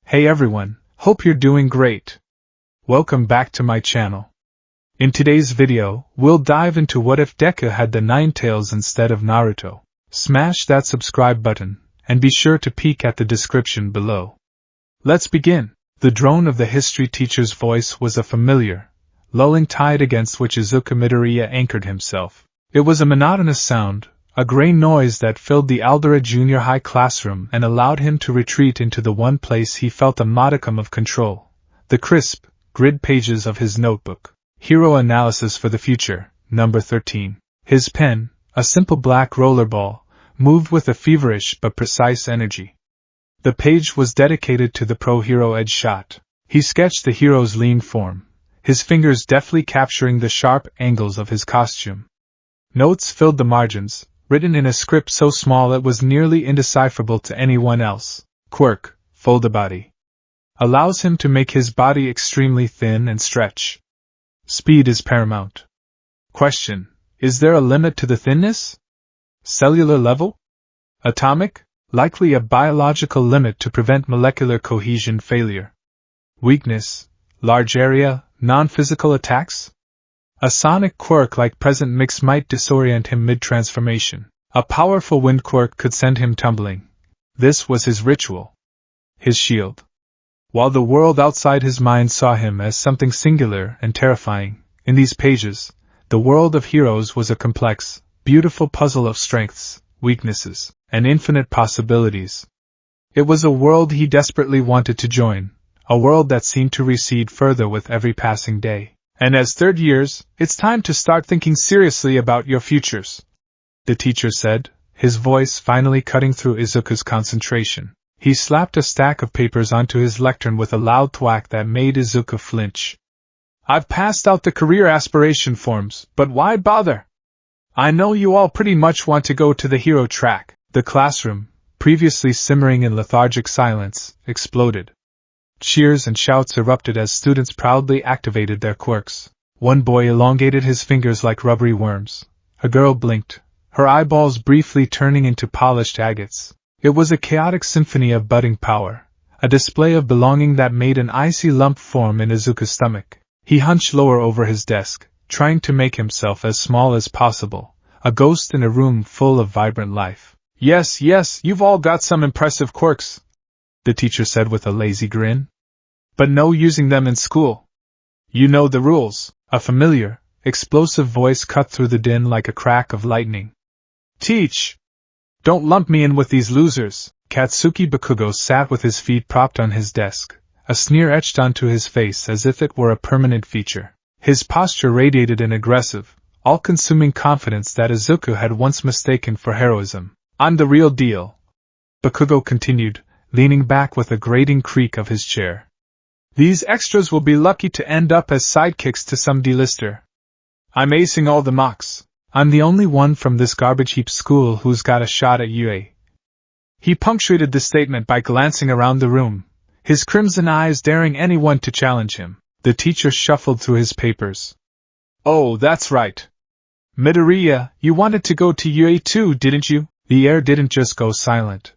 Hey everyone, hope you're doing great. Welcome back to my channel. In today's video, we'll dive into what if Deku had the 9 tails instead of Naruto. Smash that subscribe button, and be sure to peek at the description below. Let's begin. The drone of the history teacher's voice was a familiar, lulling tide against which Izuku Midoriya anchored himself. It was a monotonous sound, a gray noise that filled the Aldera Junior High classroom and allowed him to retreat into the one place he felt a modicum of control: the crisp, grid pages of his notebook. Hero Analysis for the Future, number 13. His pen, a simple black rollerball, moved with a feverish but precise energy. The page was dedicated to the pro-hero edge shot. He sketched the hero's lean form, his fingers deftly capturing the sharp angles of his costume. Notes filled the margins, written in a script so small it was nearly indecipherable to anyone else. Quirk, fold body. Allows him to make his body extremely thin and stretch. Speed is paramount. Question: is there a limit to the thinness? Cellular level? Atomic? Likely a biological limit to prevent molecular cohesion failure. Weakness? Large area, non-physical attacks? A sonic quirk like Present Mix might disorient him mid-transformation. A powerful wind quirk could send him tumbling. This was his ritual. His shield. While the world outside his mind saw him as something singular and terrifying, in these pages, the world of heroes was a complex, beautiful puzzle of strengths, weaknesses, and infinite possibilities. It was a world he desperately wanted to join, a world that seemed to recede further with every passing day. And as third years, it's time to start thinking seriously about your futures, the teacher said, his voice finally cutting through Izuku's concentration. He slapped a stack of papers onto his lectern with a loud thwack that made Izuku flinch. I've passed out the career aspiration forms, but why bother? I know you all pretty much want to go to the hero track. The classroom, previously simmering in lethargic silence, exploded. Cheers and shouts erupted as students proudly activated their quirks. One boy elongated his fingers like rubbery worms. A girl blinked, her eyeballs briefly turning into polished agates. It was a chaotic symphony of budding power, a display of belonging that made an icy lump form in Izuku's stomach. He hunched lower over his desk, trying to make himself as small as possible, a ghost in a room full of vibrant life. Yes, you've all got some impressive quirks, the teacher said with a lazy grin. But no using them in school. You know the rules. A familiar, explosive voice cut through the din like a crack of lightning. Teach! Don't lump me in with these losers. Katsuki Bakugo sat with his feet propped on his desk, a sneer etched onto his face as if it were a permanent feature. His posture radiated an aggressive, all-consuming confidence that Izuku had once mistaken for heroism. I'm the real deal, Bakugo continued, leaning back with a grating creak of his chair. These extras will be lucky to end up as sidekicks to some D-lister. I'm acing all the mocks. I'm the only one from this garbage heap school who's got a shot at UA. He punctuated the statement by glancing around the room, his crimson eyes daring anyone to challenge him. The teacher shuffled through his papers. Oh, that's right. Midoriya, you wanted to go to UA too, didn't you? The air didn't just go silent.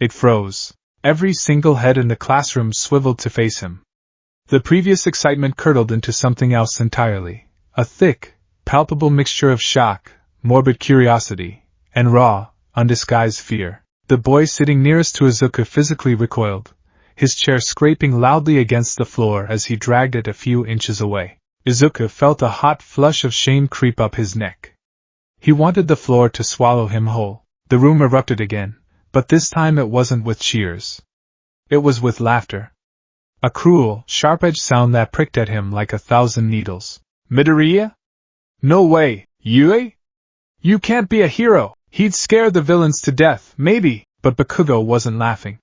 It froze. Every single head in the classroom swiveled to face him. The previous excitement curdled into something else entirely. A thick, palpable mixture of shock, morbid curiosity, and raw, undisguised fear. The boy sitting nearest to Izuku physically recoiled, his chair scraping loudly against the floor as he dragged it a few inches away. Izuku felt a hot flush of shame creep up his neck. He wanted the floor to swallow him whole. The room erupted again, but this time it wasn't with cheers. It was with laughter. A cruel, sharp-edged sound that pricked at him like 1,000 needles. Midoriya? No way, Yue? You can't be a hero. He'd scare the villains to death, maybe, but Bakugo wasn't laughing.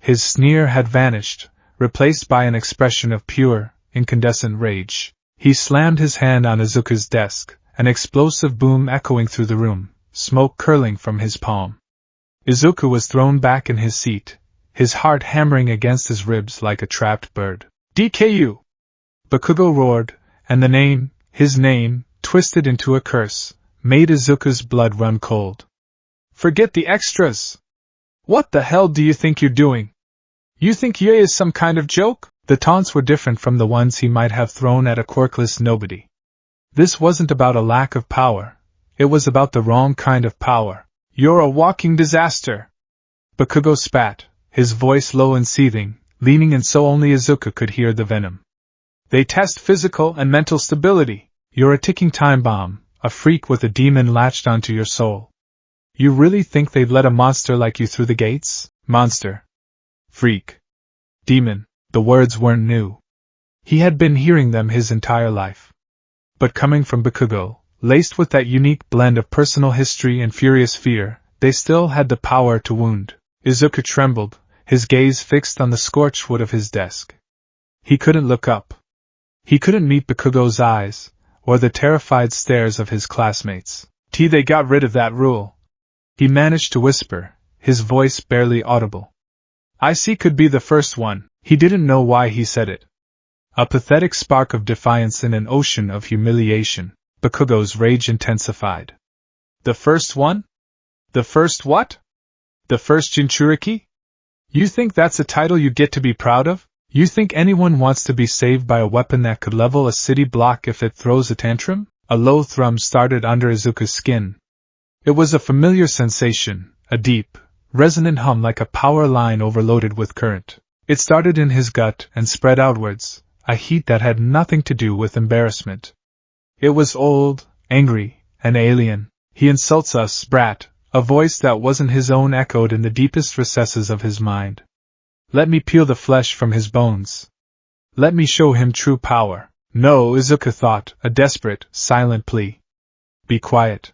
His sneer had vanished, replaced by an expression of pure, incandescent rage. He slammed his hand on Izuku's desk, an explosive boom echoing through the room, smoke curling from his palm. Izuku was thrown back in his seat, his heart hammering against his ribs like a trapped bird. DKU! Bakugo roared, and his name, twisted into a curse, made Izuku's blood run cold. Forget the extras! What the hell do you think you're doing? You think Ye is some kind of joke? The taunts were different from the ones he might have thrown at a quirkless nobody. This wasn't about a lack of power. It was about the wrong kind of power. You're a walking disaster. Bakugo spat, his voice low and seething, leaning in so only Izuku could hear the venom. They test physical and mental stability. You're a ticking time bomb, a freak with a demon latched onto your soul. You really think they'd let a monster like you through the gates? Monster. Freak. Demon. The words weren't new. He had been hearing them his entire life. But coming from Bakugo, laced with that unique blend of personal history and furious fear, they still had the power to wound. Izuku trembled, his gaze fixed on the scorched wood of his desk. He couldn't look up. He couldn't meet Bakugo's eyes, or the terrified stares of his classmates. They got rid of that rule. He managed to whisper, his voice barely audible. IC could be the first one. He didn't know why he said it. A pathetic spark of defiance in an ocean of humiliation. Bakugo's rage intensified. The first one? The first what? The first Jinchuriki? You think that's a title you get to be proud of? You think anyone wants to be saved by a weapon that could level a city block if it throws a tantrum? A low thrum started under Izuku's skin. It was a familiar sensation, a deep, resonant hum like a power line overloaded with current. It started in his gut and spread outwards, a heat that had nothing to do with embarrassment. It was old, angry, and alien. He insults us, brat, a voice that wasn't his own echoed in the deepest recesses of his mind. Let me peel the flesh from his bones. Let me show him true power. No, Izuku thought, a desperate, silent plea. Be quiet.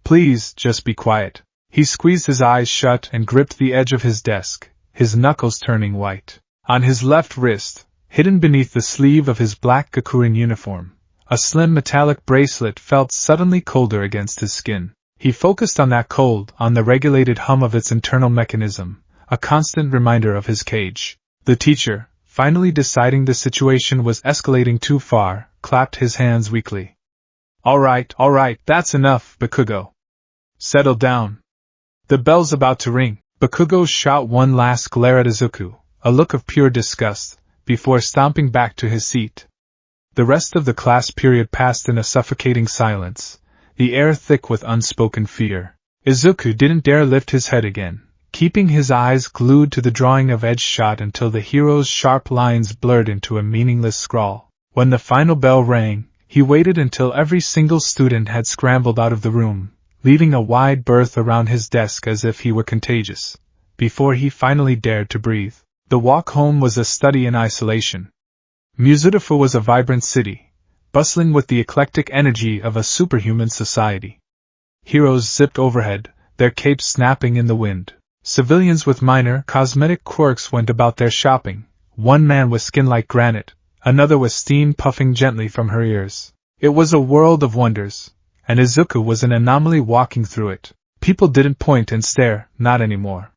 Please, just be quiet. He squeezed his eyes shut and gripped the edge of his desk, his knuckles turning white. On his left wrist, hidden beneath the sleeve of his black Gakurin uniform, a slim metallic bracelet felt suddenly colder against his skin. He focused on that cold, on the regulated hum of its internal mechanism, a constant reminder of his cage. The teacher, finally deciding the situation was escalating too far, clapped his hands weakly. All right, that's enough, Bakugo. Settle down. The bell's about to ring. Bakugo shot one last glare at Izuku, a look of pure disgust, before stomping back to his seat. The rest of the class period passed in a suffocating silence, the air thick with unspoken fear. Izuku didn't dare lift his head again, keeping his eyes glued to the drawing of Edge shot until the hero's sharp lines blurred into a meaningless scrawl. When the final bell rang, he waited until every single student had scrambled out of the room, leaving a wide berth around his desk as if he were contagious, before he finally dared to breathe. The walk home was a study in isolation. Musudafu was a vibrant city, bustling with the eclectic energy of a superhuman society. Heroes zipped overhead, their capes snapping in the wind. Civilians with minor, cosmetic quirks went about their shopping, one man with skin like granite, another with steam puffing gently from her ears. It was a world of wonders, and Izuku was an anomaly walking through it. People didn't point and stare, not anymore.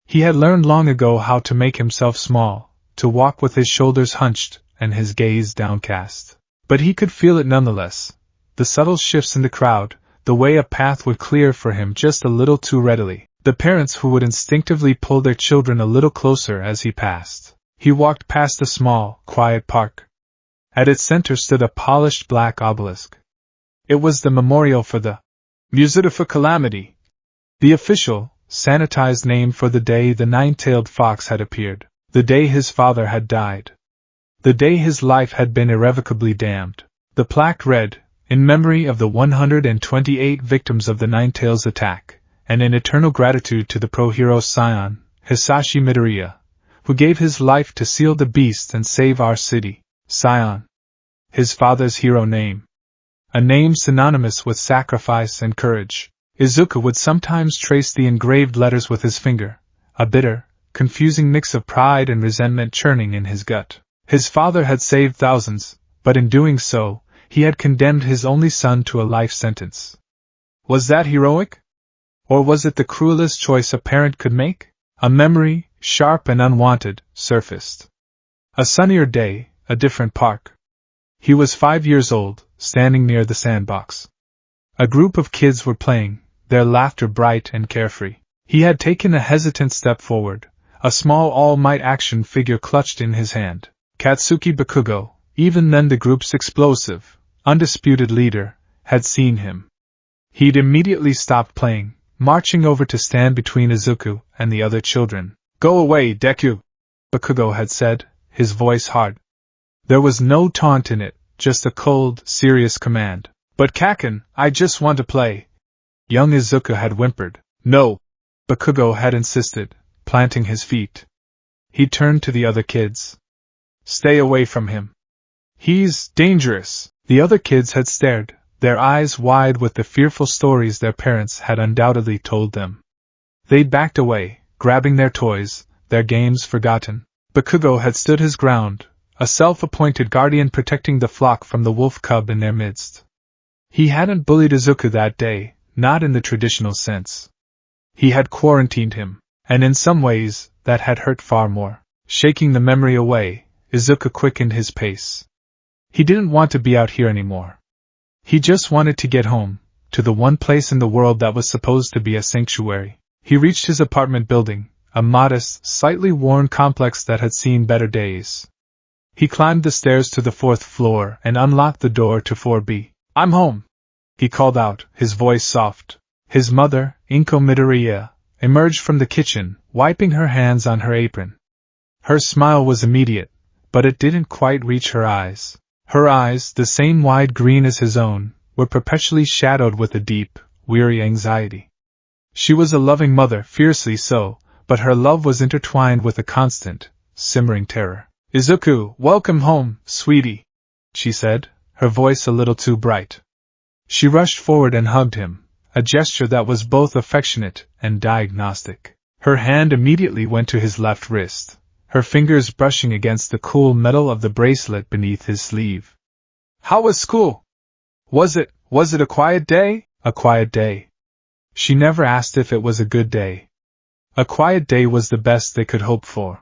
He had learned long ago how to make himself small, to walk with his shoulders hunched and his gaze downcast. But he could feel it nonetheless, the subtle shifts in the crowd, the way a path would clear for him just a little too readily, the parents who would instinctively pull their children a little closer as he passed. He walked past a small, quiet park. At its center stood a polished black obelisk. It was the memorial for the Musudafu calamity, the official, sanitized name for the day the nine-tailed fox had appeared, the day his father had died, the day his life had been irrevocably damned. The plaque read, in memory of the 128 victims of the Nine-Tails attack, and in eternal gratitude to the pro-hero scion, Hisashi Midoriya, who gave his life to seal the beast and save our city. Scion. His father's hero name. A name synonymous with sacrifice and courage. Izuku would sometimes trace the engraved letters with his finger, a bitter, confusing mix of pride and resentment churning in his gut. His father had saved thousands, but in doing so, he had condemned his only son to a life sentence. Was that heroic? Or was it the cruelest choice a parent could make? A memory, sharp and unwanted, surfaced. A sunnier day, a different park. He was 5 years old, standing near the sandbox. A group of kids were playing, their laughter bright and carefree. He had taken a hesitant step forward, a small all-might action figure clutched in his hand. Katsuki Bakugo, even then the group's explosive, undisputed leader, had seen him. He'd immediately stopped playing, marching over to stand between Izuku and the other children. "Go away, Deku!" Bakugo had said, his voice hard. There was no taunt in it, just a cold, serious command. "But Kaken, I just want to play." Young Izuku had whimpered. "No!" Bakugo had insisted, planting his feet. He turned to the other kids. "Stay away from him. He's dangerous." The other kids had stared, their eyes wide with the fearful stories their parents had undoubtedly told them. They'd backed away, grabbing their toys, their games forgotten. Bakugo had stood his ground, a self-appointed guardian protecting the flock from the wolf cub in their midst. He hadn't bullied Izuku that day, not in the traditional sense. He had quarantined him, and in some ways, that had hurt far more. Shaking the memory away, Izuku quickened his pace. He didn't want to be out here anymore. He just wanted to get home, to the one place in the world that was supposed to be a sanctuary. He reached his apartment building, a modest, slightly worn complex that had seen better days. He climbed the stairs to the 4th floor and unlocked the door to 4B. "I'm home," he called out, his voice soft. His mother, Inko Midoriya, emerged from the kitchen, wiping her hands on her apron. Her smile was immediate, but it didn't quite reach her eyes. Her eyes, the same wide green as his own, were perpetually shadowed with a deep, weary anxiety. She was a loving mother, fiercely so, but her love was intertwined with a constant, simmering terror. "Izuku, welcome home, sweetie," she said, her voice a little too bright. She rushed forward and hugged him, a gesture that was both affectionate and diagnostic. Her hand immediately went to his left wrist, her fingers brushing against the cool metal of the bracelet beneath his sleeve. "How was school? Was it a quiet day?" "A quiet day." She never asked if it was a good day. A quiet day was the best they could hope for.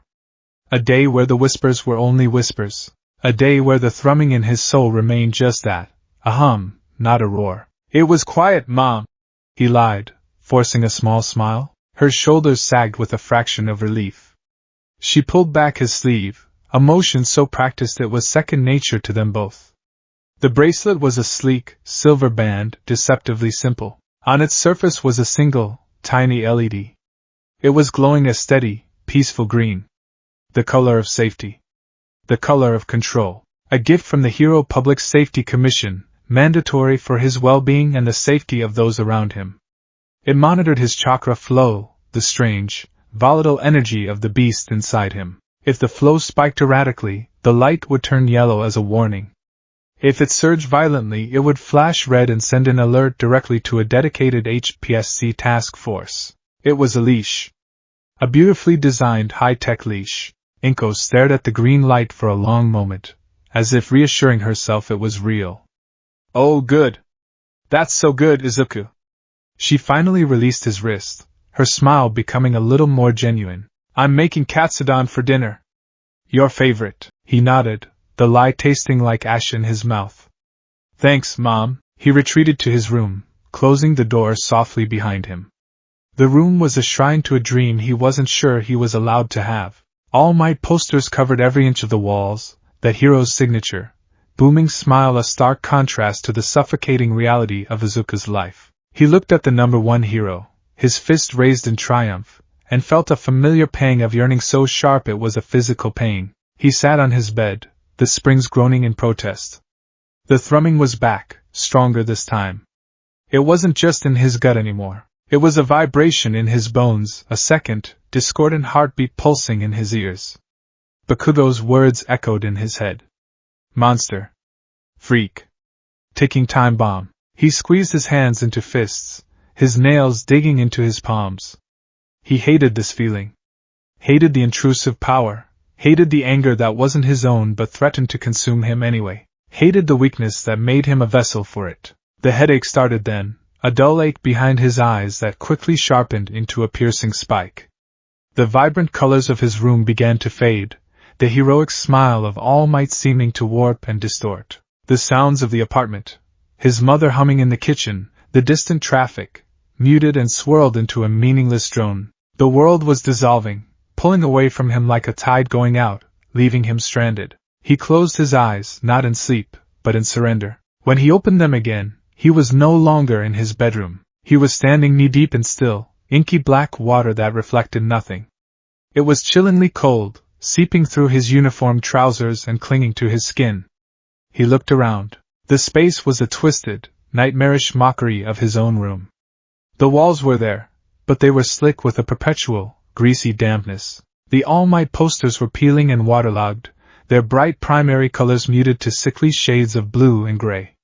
A day where the whispers were only whispers. A day where the thrumming in his soul remained just that, a hum, not a roar. "It was quiet, Mom," he lied, forcing a small smile. Her shoulders sagged with a fraction of relief. She pulled back his sleeve, a motion so practiced it was second nature to them both. The bracelet was a sleek, silver band, deceptively simple. On its surface was a single, tiny LED. It was glowing a steady, peaceful green. The color of safety. The color of control. A gift from the Hero Public Safety Commission, mandatory for his well-being and the safety of those around him. It monitored his chakra flow, the strange, volatile energy of the beast inside him. If the flow spiked erratically, the light would turn yellow as a warning. If it surged violently, it would flash red and send an alert directly to a dedicated HPSC task force. It was a leash. A beautifully designed high-tech leash. Inko stared at the green light for a long moment, as if reassuring herself it was real. "Oh, good. That's so good, Izuku." She finally released his wrist, her smile becoming a little more genuine. "I'm making katsudon for dinner." "Your favorite," he nodded, the lie tasting like ash in his mouth. "Thanks, Mom." He retreated to his room, closing the door softly behind him. The room was a shrine to a dream he wasn't sure he was allowed to have. All Might posters covered every inch of the walls, that hero's signature, booming smile a stark contrast to the suffocating reality of Izuku's life. He looked at the number 1 hero, his fist raised in triumph, and felt a familiar pang of yearning so sharp it was a physical pain. He sat on his bed, the springs groaning in protest. The thrumming was back, stronger this time. It wasn't just in his gut anymore. It was a vibration in his bones, a second, discordant heartbeat pulsing in his ears. Bakugo's words echoed in his head. Monster. Freak. Ticking time bomb. He squeezed his hands into fists, his nails digging into his palms. He hated this feeling. Hated the intrusive power. Hated the anger that wasn't his own but threatened to consume him anyway. Hated the weakness that made him a vessel for it. The headache started then, a dull ache behind his eyes that quickly sharpened into a piercing spike. The vibrant colors of his room began to fade, the heroic smile of All Might seeming to warp and distort. The sounds of the apartment, his mother humming in the kitchen, the distant traffic, muted and swirled into a meaningless drone. The world was dissolving, pulling away from him like a tide going out, leaving him stranded. He closed his eyes, not in sleep, but in surrender. When he opened them again, he was no longer in his bedroom. He was standing knee-deep in still, inky black water that reflected nothing. It was chillingly cold, seeping through his uniform trousers and clinging to his skin. He looked around. The space was a twisted, nightmarish mockery of his own room. The walls were there, but they were slick with a perpetual, greasy dampness. The All Might posters were peeling and waterlogged, their bright primary colors muted to sickly shades of blue and gray.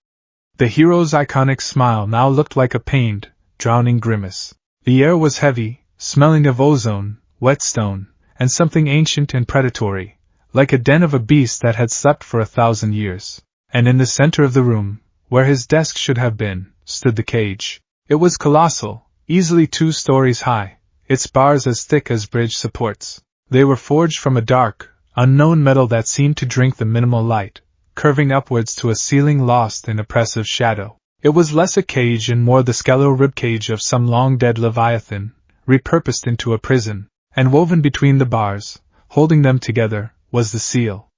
The hero's iconic smile now looked like a pained, drowning grimace. The air was heavy, smelling of ozone, whetstone, and something ancient and predatory, like a den of a beast that had slept for 1,000 years. And in the center of the room, where his desk should have been, stood the cage. It was colossal, easily 2 stories high, its bars as thick as bridge supports. They were forged from a dark, unknown metal that seemed to drink the minimal light, curving upwards to a ceiling lost in oppressive shadow. It was less a cage and more the skeletal ribcage of some long-dead leviathan, repurposed into a prison, and woven between the bars, holding them together, was the seal.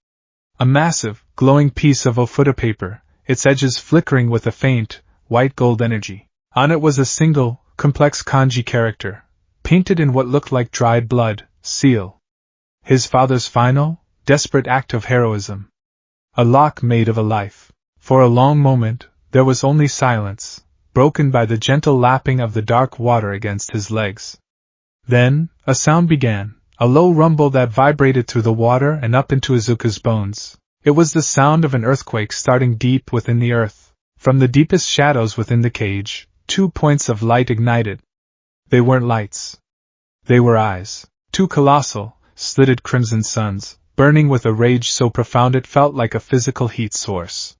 A massive, glowing piece of offuta paper, its edges flickering with a faint, white-gold energy. On it was a single, complex kanji character, painted in what looked like dried blood, seal. His father's final, desperate act of heroism. A lock made of a life. For a long moment, there was only silence, broken by the gentle lapping of the dark water against his legs. Then, a sound began, a low rumble that vibrated through the water and up into Izuku's bones. It was the sound of an earthquake starting deep within the earth. From the deepest shadows within the cage, 2 points of light ignited. They weren't lights. They were eyes. 2 colossal, slitted crimson suns, burning with a rage so profound it felt like a physical heat source.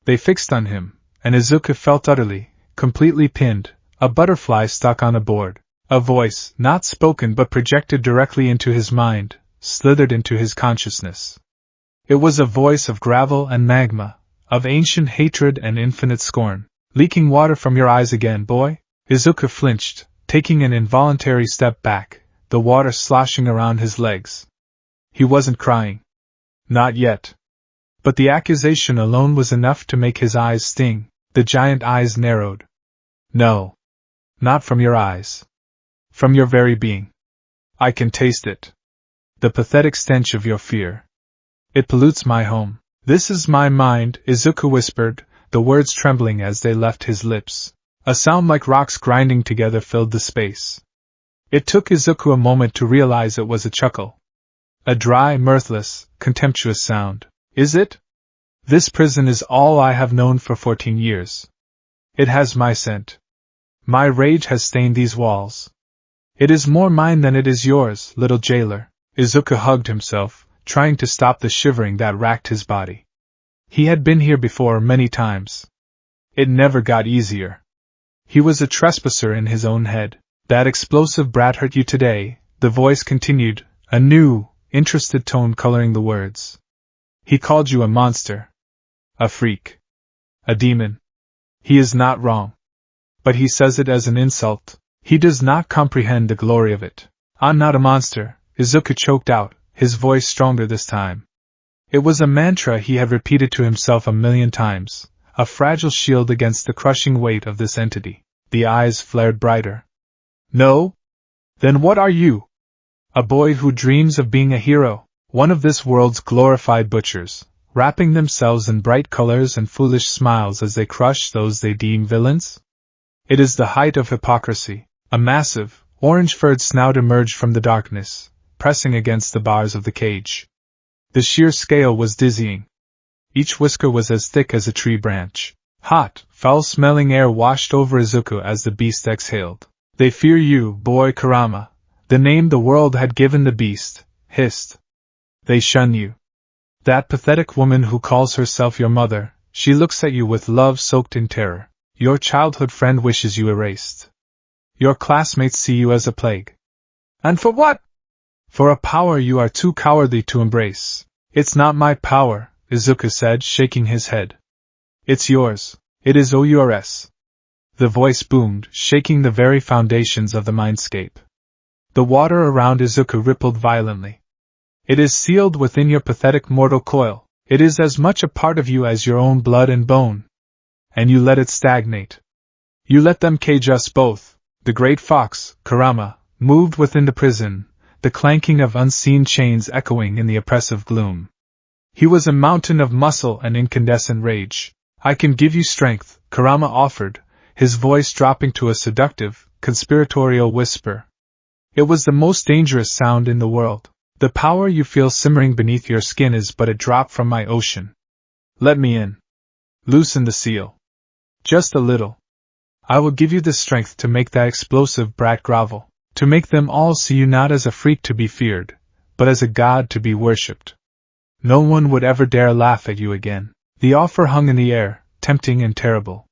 They fixed on him, and Izuku felt utterly, completely pinned, a butterfly stuck on a board. A voice, not spoken but projected directly into his mind, slithered into his consciousness. It was a voice of gravel and magma, of ancient hatred and infinite scorn. Leaking water from your eyes again, boy? Izuku flinched, taking an involuntary step back, the water sloshing around his legs. He wasn't crying. Not yet. But the accusation alone was enough to make his eyes sting. The giant eyes narrowed. No. Not from your eyes. From your very being. I can taste it. The pathetic stench of your fear. It pollutes my home. This is my mind, Izuku whispered, the words trembling as they left his lips. A sound like rocks grinding together filled the space. It took Izuku a moment to realize it was a chuckle. A dry, mirthless, contemptuous sound. Is it? This prison is all I have known for 14 years. It has my scent. My rage has stained these walls. It is more mine than it is yours, little jailer. Izuku hugged himself, trying to stop the shivering that racked his body. He had been here before many times. It never got easier. He was a trespasser in his own head. That explosive brat hurt you today, the voice continued, a new, interested tone coloring the words. He called you a monster. A freak. A demon. He is not wrong. But he says it as an insult. He does not comprehend the glory of it. I'm not a monster, Izuku choked out, his voice stronger this time. It was a mantra he had repeated to himself 1,000,000 times, a fragile shield against the crushing weight of this entity. The eyes flared brighter. No? Then what are you? A boy who dreams of being a hero, one of this world's glorified butchers, wrapping themselves in bright colors and foolish smiles as they crush those they deem villains? It is the height of hypocrisy. A massive, orange-furred snout emerged from the darkness, pressing against the bars of the cage. The sheer scale was dizzying. Each whisker was as thick as a tree branch. Hot, foul-smelling air washed over Izuku as the beast exhaled. They fear you, boy Kurama, the name the world had given the beast, hissed. They shun you. That pathetic woman who calls herself your mother, she looks at you with love soaked in terror. Your childhood friend wishes you erased. Your classmates see you as a plague. And for what? For a power you are too cowardly to embrace. It's not my power, Izuku said, shaking his head. It's yours. It is yours. The voice boomed, shaking the very foundations of the mindscape. The water around Izuku rippled violently. It is sealed within your pathetic mortal coil. It is as much a part of you as your own blood and bone. And you let it stagnate. You let them cage us both. The great fox, Kurama, moved within the prison, the clanking of unseen chains echoing in the oppressive gloom. He was a mountain of muscle and incandescent rage. I can give you strength, Kurama offered, his voice dropping to a seductive, conspiratorial whisper. It was the most dangerous sound in the world. The power you feel simmering beneath your skin is but a drop from my ocean. Let me in. Loosen the seal. Just a little. I will give you the strength to make that explosive brat grovel, to make them all see you not as a freak to be feared, but as a god to be worshipped. No one would ever dare laugh at you again. The offer hung in the air, tempting and terrible.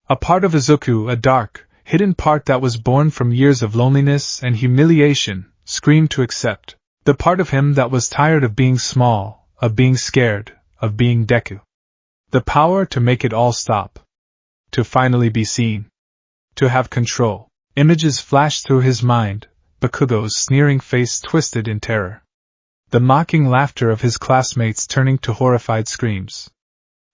A part of Izuku, a dark, hidden part that was born from years of loneliness and humiliation, screamed to accept. The part of him that was tired of being small, of being scared, of being Deku. The power to make it all stop. To finally be seen. To have control. Images flashed through his mind, Bakugo's sneering face twisted in terror. The mocking laughter of his classmates turning to horrified screams.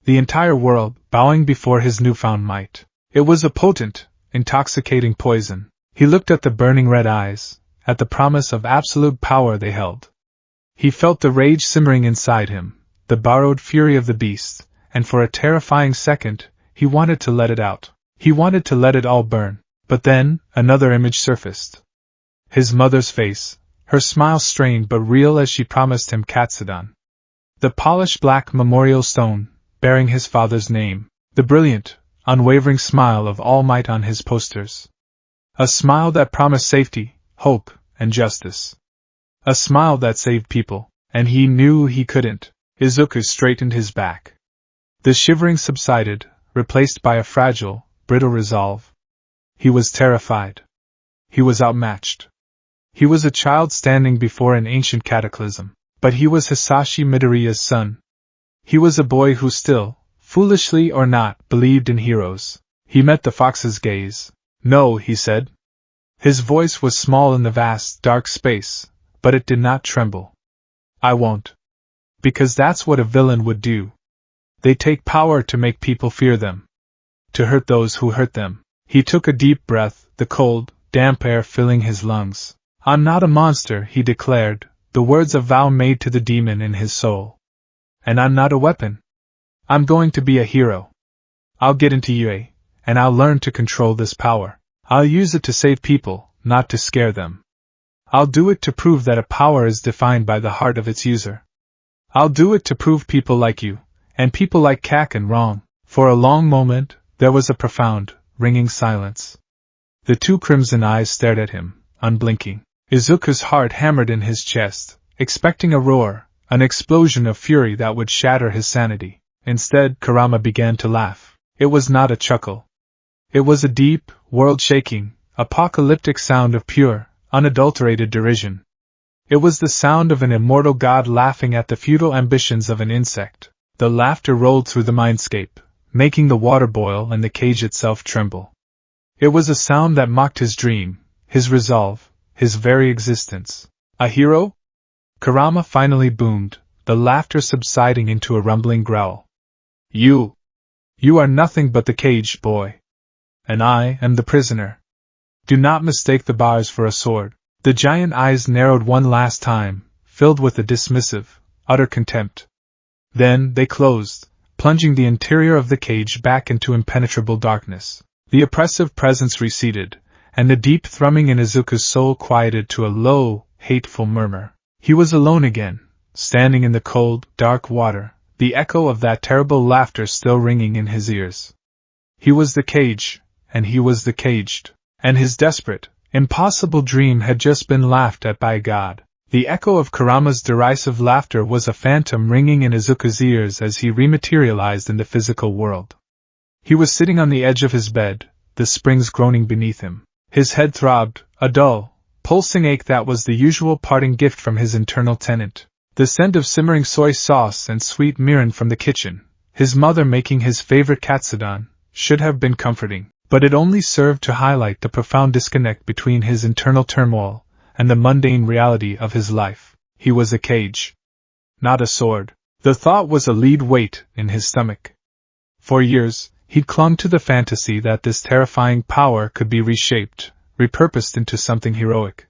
The entire world bowing before his newfound might. It was a potent, intoxicating poison. He looked at the burning red eyes, at the promise of absolute power they held. He felt the rage simmering inside him, the borrowed fury of the beast, and for a terrifying second, he wanted to let it out. He wanted to let it all burn. But then, another image surfaced. His mother's face, her smile strained but real as she promised him Katsudan. The polished black memorial stone, bearing his father's name, the brilliant, unwavering smile of All Might on his posters. A smile that promised safety, hope, and justice. A smile that saved people, and he knew he couldn't. Izuku straightened his back. The shivering subsided, replaced by a fragile, brittle resolve. He was terrified. He was outmatched. He was a child standing before an ancient cataclysm, but he was Hisashi Midoriya's son. He was a boy who still, foolishly or not, believed in heroes. He met the fox's gaze. No, he said. His voice was small in the vast, dark space, but it did not tremble. I won't. Because that's what a villain would do. They take power to make people fear them. To hurt those who hurt them. He took a deep breath, the cold, damp air filling his lungs. I'm not a monster, he declared, the words a vow made to the demon in his soul. And I'm not a weapon. I'm going to be a hero. I'll get into UA, and I'll learn to control this power. I'll use it to save people, not to scare them. I'll do it to prove that a power is defined by the heart of its user. I'll do it to prove people like you, and people like Kaken wrong. For a long moment, there was a profound, ringing silence. The two crimson eyes stared at him, unblinking. Izuku's heart hammered in his chest, expecting a roar, an explosion of fury that would shatter his sanity. Instead, Kurama began to laugh. It was not a chuckle. It was a deep, world-shaking, apocalyptic sound of pure, unadulterated derision. It was the sound of an immortal god laughing at the futile ambitions of an insect. The laughter rolled through the mindscape, making the water boil and the cage itself tremble. It was a sound that mocked his dream, his resolve, his very existence. A hero? Kurama finally boomed, the laughter subsiding into a rumbling growl. You are nothing but the caged boy. And I am the prisoner. Do not mistake the bars for a sword. The giant eyes narrowed one last time, filled with a dismissive, utter contempt. Then they closed, plunging the interior of the cage back into impenetrable darkness. The oppressive presence receded, and the deep thrumming in Izuku's soul quieted to a low, hateful murmur. He was alone again, standing in the cold, dark water, the echo of that terrible laughter still ringing in his ears. He was the cage, and he was the caged, and his desperate, impossible dream had just been laughed at by God. The echo of Kurama's derisive laughter was a phantom ringing in Izuku's ears as he rematerialized in the physical world. He was sitting on the edge of his bed, the springs groaning beneath him. His head throbbed, a dull, pulsing ache that was the usual parting gift from his internal tenant. The scent of simmering soy sauce and sweet mirin from the kitchen, his mother making his favorite katsudan, should have been comforting, but it only served to highlight the profound disconnect between his internal turmoil and the mundane reality of his life. He was a cage, not a sword. The thought was a lead weight in his stomach. For years, he'd clung to the fantasy that this terrifying power could be reshaped, repurposed into something heroic.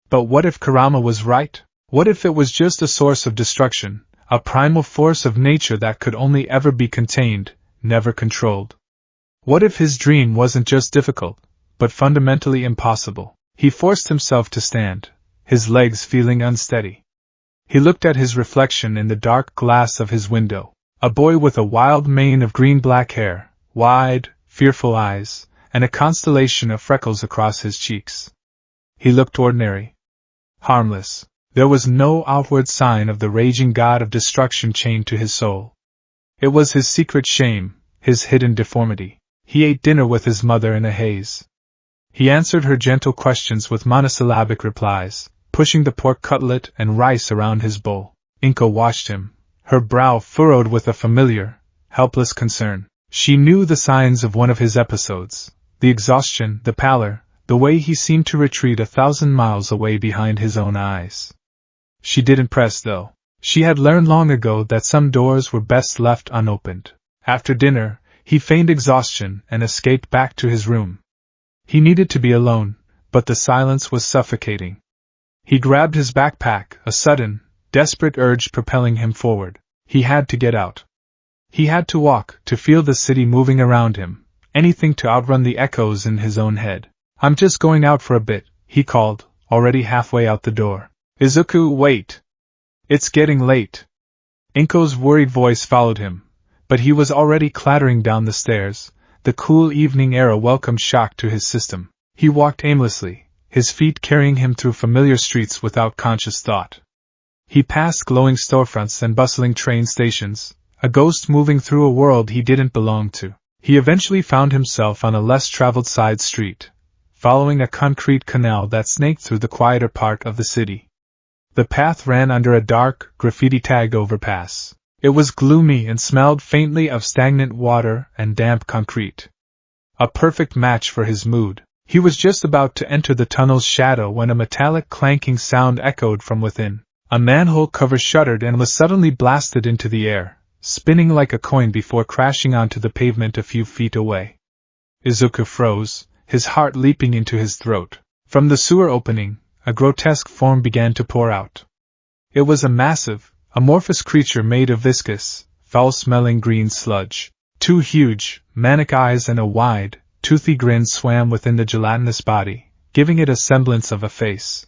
But what if Kurama was right? What if it was just a source of destruction, a primal force of nature that could only ever be contained, never controlled? What if his dream wasn't just difficult, but fundamentally impossible? He forced himself to stand, his legs feeling unsteady. He looked at his reflection in the dark glass of his window, a boy with a wild mane of green-black hair, wide, fearful eyes, and a constellation of freckles across his cheeks. He looked ordinary, harmless. There was no outward sign of the raging god of destruction chained to his soul. It was his secret shame, his hidden deformity. He ate dinner with his mother in a haze. He answered her gentle questions with monosyllabic replies, pushing the pork cutlet and rice around his bowl. Inko watched him, her brow furrowed with a familiar, helpless concern. She knew the signs of one of his episodes: the exhaustion, the pallor, the way he seemed to retreat 1,000 miles away behind his own eyes. She didn't press, though. She had learned long ago that some doors were best left unopened. After dinner, he feigned exhaustion and escaped back to his room. He needed to be alone, but the silence was suffocating. He grabbed his backpack, a sudden, desperate urge propelling him forward. He had to get out. He had to walk, to feel the city moving around him, anything to outrun the echoes in his own head. "I'm just going out for a bit," he called, already halfway out the door. "Izuku, wait! It's getting late." Inko's worried voice followed him, but he was already clattering down the stairs, the cool evening air a welcome shock to his system. He walked aimlessly, his feet carrying him through familiar streets without conscious thought. He passed glowing storefronts and bustling train stations, a ghost moving through a world he didn't belong to. He eventually found himself on a less traveled side street, following a concrete canal that snaked through the quieter part of the city. The path ran under a dark, graffiti-tagged overpass. It was gloomy and smelled faintly of stagnant water and damp concrete. A perfect match for his mood. He was just about to enter the tunnel's shadow when a metallic clanking sound echoed from within. A manhole cover shuddered and was suddenly blasted into the air, spinning like a coin before crashing onto the pavement a few feet away. Izuku froze, his heart leaping into his throat. From the sewer opening, a grotesque form began to pour out. It was a massive, amorphous creature made of viscous, foul-smelling green sludge. Two huge, manic eyes and a wide, toothy grin swam within the gelatinous body, giving it a semblance of a face.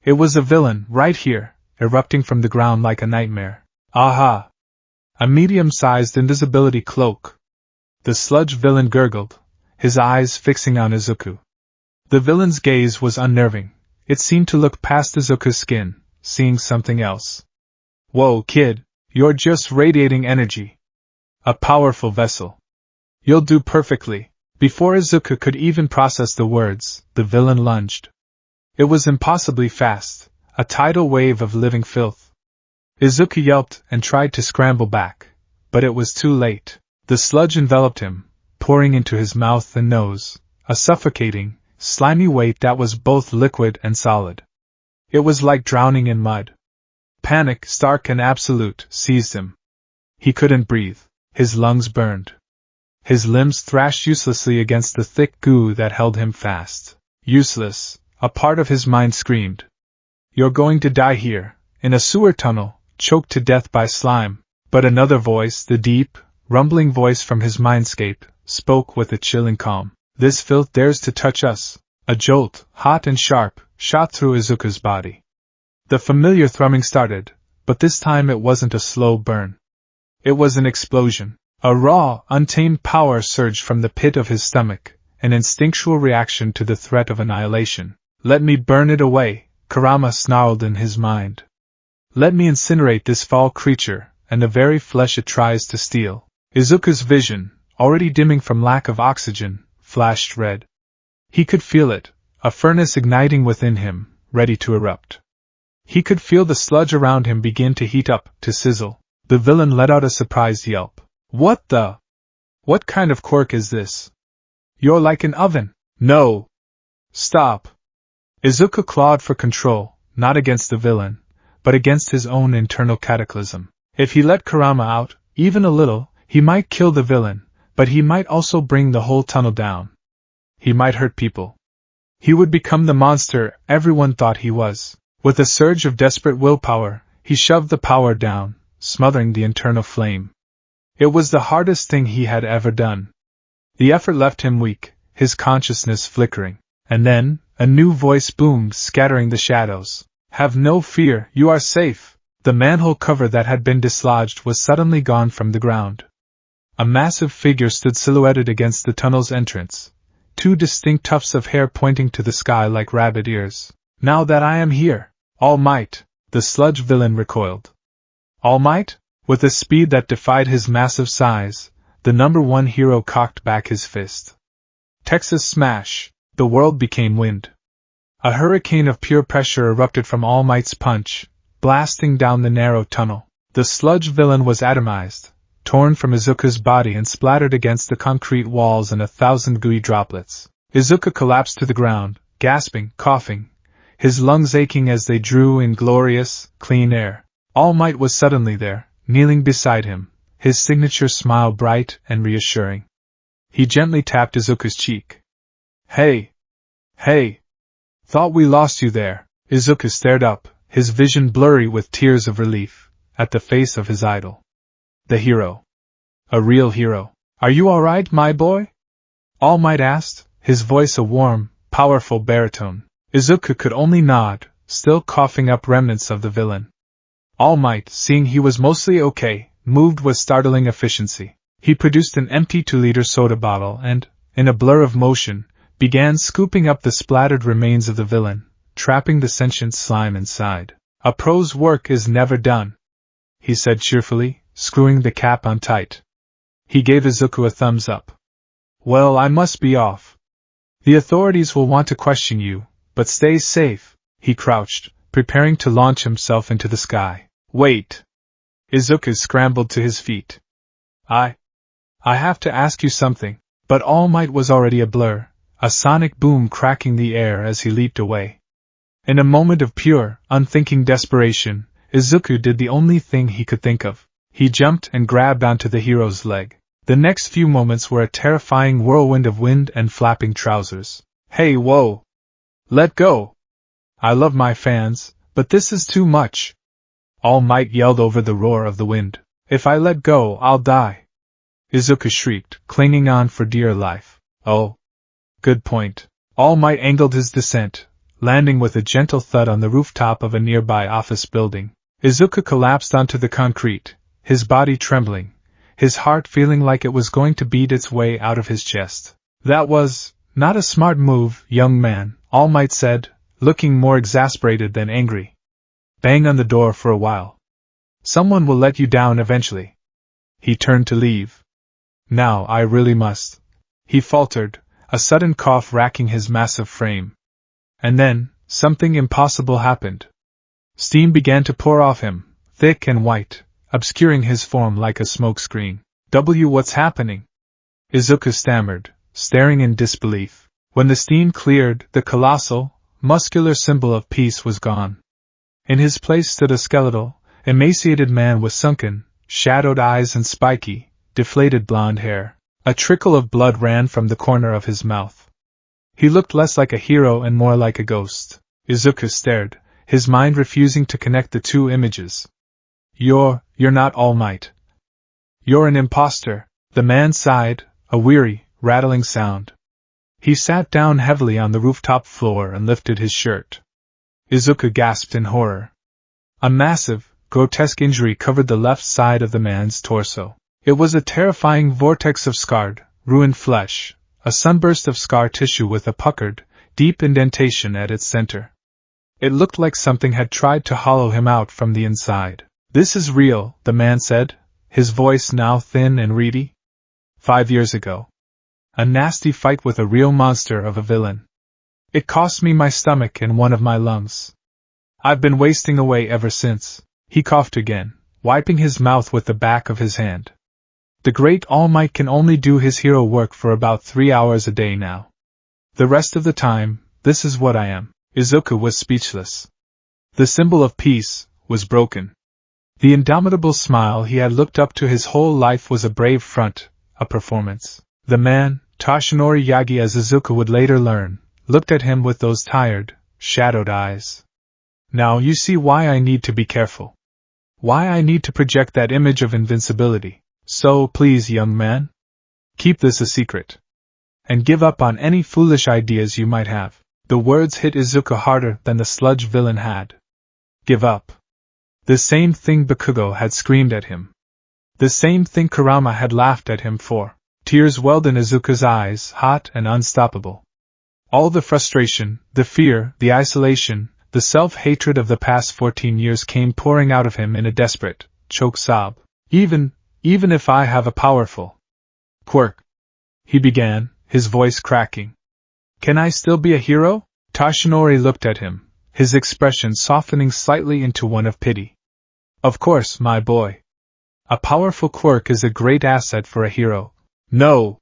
It was a villain, right here, erupting from the ground like a nightmare. "Aha!" A medium-sized invisibility cloak. The sludge villain gurgled, his eyes fixing on Izuku. The villain's gaze was unnerving. It seemed to look past Izuku's skin, seeing something else. "Whoa, kid, you're just radiating energy. A powerful vessel. You'll do perfectly." Before Izuku could even process the words, the villain lunged. It was impossibly fast, a tidal wave of living filth. Izuku yelped and tried to scramble back, but it was too late. The sludge enveloped him, pouring into his mouth and nose, a suffocating, slimy weight that was both liquid and solid. It was like drowning in mud. Panic, stark and absolute, seized him. He couldn't breathe. His lungs burned. His limbs thrashed uselessly against the thick goo that held him fast. Useless, a part of his mind screamed. "You're going to die here, in a sewer tunnel, choked to death by slime." But another voice, the deep, rumbling voice from his mindscape, spoke with a chilling calm. "This filth dares to touch us." A jolt, hot and sharp, shot through Izuku's body. The familiar thrumming started, but this time it wasn't a slow burn. It was an explosion. A raw, untamed power surged from the pit of his stomach, an instinctual reaction to the threat of annihilation. "Let me burn it away," Kurama snarled in his mind. "Let me incinerate this foul creature, and the very flesh it tries to steal." Izuku's vision, already dimming from lack of oxygen, flashed red. He could feel it, a furnace igniting within him, ready to erupt. He could feel the sludge around him begin to heat up, to sizzle. The villain let out a surprised yelp. "What the? What kind of quirk is this? You're like an oven." "No! Stop!" Izuku clawed for control, not against the villain, but against his own internal cataclysm. If he let Kurama out, even a little, he might kill the villain, but he might also bring the whole tunnel down. He might hurt people. He would become the monster everyone thought he was. With a surge of desperate willpower, he shoved the power down, smothering the internal flame. It was the hardest thing he had ever done. The effort left him weak, his consciousness flickering. And then, a new voice boomed, scattering the shadows. "Have no fear, you are safe." The manhole cover that had been dislodged was suddenly gone from the ground. A massive figure stood silhouetted against the tunnel's entrance, two distinct tufts of hair pointing to the sky like rabbit ears. "Now that I am here, All Might," the sludge villain recoiled. All Might? With a speed that defied his massive size, the #1 hero cocked back his fist. Texas smash! The world became wind. A hurricane of pure pressure erupted from All Might's punch, blasting down the narrow tunnel. The sludge villain was atomized, torn from Izuku's body and splattered against the concrete walls in 1,000 gooey droplets. Izuku collapsed to the ground, gasping, coughing, his lungs aching as they drew in glorious, clean air. All Might was suddenly there, kneeling beside him, his signature smile bright and reassuring. He gently tapped Izuku's cheek. "Hey! Hey! Thought we lost you there." Izuku stared up, his vision blurry with tears of relief, at the face of his idol. The hero. A real hero. "Are you all right, my boy?" All Might asked, his voice a warm, powerful baritone. Izuku could only nod, still coughing up remnants of the villain. All Might, seeing he was mostly okay, moved with startling efficiency. He produced an empty 2-liter soda bottle and, in a blur of motion, began scooping up the splattered remains of the villain, trapping the sentient slime inside. "A pro's work is never done," he said cheerfully, screwing the cap on tight. He gave Izuku a thumbs up. "Well, I must be off. The authorities will want to question you, but stay safe." He crouched, preparing to launch himself into the sky. "Wait!" Izuku scrambled to his feet. I have to ask you something." But All Might was already a blur, a sonic boom cracking the air as he leaped away. In a moment of pure, unthinking desperation, Izuku did the only thing he could think of. He jumped and grabbed onto the hero's leg. The next few moments were a terrifying whirlwind of wind and flapping trousers. "Hey, whoa! Let go! I love my fans, but this is too much!" All Might yelled over the roar of the wind. "If I let go, I'll die!" Izuku shrieked, clinging on for dear life. "Oh. Good point." All Might angled his descent, landing with a gentle thud on the rooftop of a nearby office building. Izuku collapsed onto the concrete, his body trembling, his heart feeling like it was going to beat its way out of his chest. "That was not a smart move, young man," All Might said, looking more exasperated than angry. "Bang on the door for a while. Someone will let you down eventually." He turned to leave. "Now I really must," he faltered, a sudden cough racking his massive frame. And then, something impossible happened. Steam began to pour off him, thick and white, obscuring his form like a smokescreen. What's happening?" Izuku stammered, staring in disbelief. When the steam cleared, the colossal, muscular symbol of peace was gone. In his place stood a skeletal, emaciated man with sunken, shadowed eyes and spiky, deflated blonde hair. A trickle of blood ran from the corner of his mouth. He looked less like a hero and more like a ghost. Izuku stared, his mind refusing to connect the two images. You're not All Might. You're an imposter." The man sighed, a weary, rattling sound. He sat down heavily on the rooftop floor and lifted his shirt. Izuku gasped in horror. A massive, grotesque injury covered the left side of the man's torso. It was a terrifying vortex of scarred, ruined flesh, a sunburst of scar tissue with a puckered, deep indentation at its center. It looked like something had tried to hollow him out from the inside. "This is real," the man said, his voice now thin and reedy. 5 years ago. A nasty fight with a real monster of a villain. It cost me my stomach and one of my lungs. I've been wasting away ever since." He coughed again, wiping his mouth with the back of his hand. "The great All Might can only do his hero work for about 3 hours a day now. The rest of the time, this is what I am." Izuku was speechless. The symbol of peace was broken. The indomitable smile he had looked up to his whole life was a brave front, a performance. The man, Toshinori Yagi as Izuku would later learn, looked at him with those tired, shadowed eyes. Now you see why I need to be careful. Why I need to project that image of invincibility. So, please, young man, keep this a secret. And give up on any foolish ideas you might have. The words hit Izuku harder than the sludge villain had. Give up. The same thing Bakugo had screamed at him. The same thing Kurama had laughed at him for. Tears welled in Izuku's eyes, hot and unstoppable. All the frustration, the fear, the isolation, the self-hatred of the past 14 years came pouring out of him in a desperate, choked sob. Even if I have a powerful quirk, he began, his voice cracking. Can I still be a hero? Toshinori looked at him, his expression softening slightly into one of pity. Of course, my boy. A powerful quirk is a great asset for a hero. No!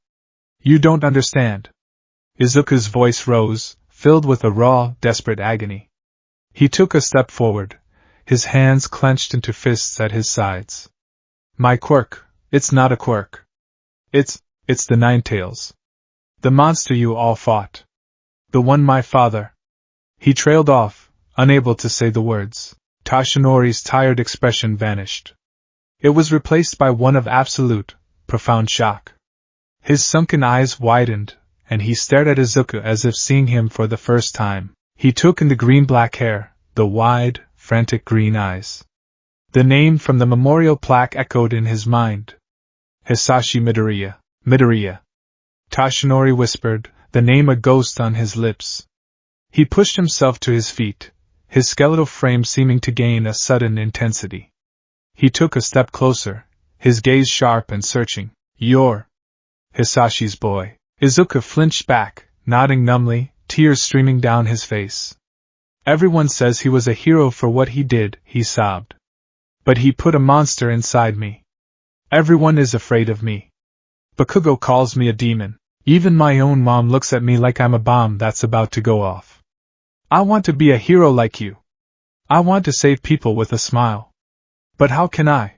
You don't understand. Izuku's voice rose, filled with a raw, desperate agony. He took a step forward, his hands clenched into fists at his sides. My quirk, it's not a quirk. It's the Ninetales. The monster you all fought. The one my father. He trailed off, unable to say the words. Toshinori's tired expression vanished. It was replaced by one of absolute, profound shock. His sunken eyes widened, and he stared at Izuku as if seeing him for the first time. He took in the green-black hair, the wide, frantic green eyes. The name from the memorial plaque echoed in his mind. Hisashi Midoriya. Midoriya. Toshinori whispered, the name a ghost on his lips. He pushed himself to his feet, his skeletal frame seeming to gain a sudden intensity. He took a step closer, his gaze sharp and searching. You're Hisashi's boy. Izuku flinched back, nodding numbly, tears streaming down his face. Everyone says he was a hero for what he did, he sobbed. But he put a monster inside me. Everyone is afraid of me. Bakugo calls me a demon. Even my own mom looks at me like I'm a bomb that's about to go off. I want to be a hero like you. I want to save people with a smile. But how can I?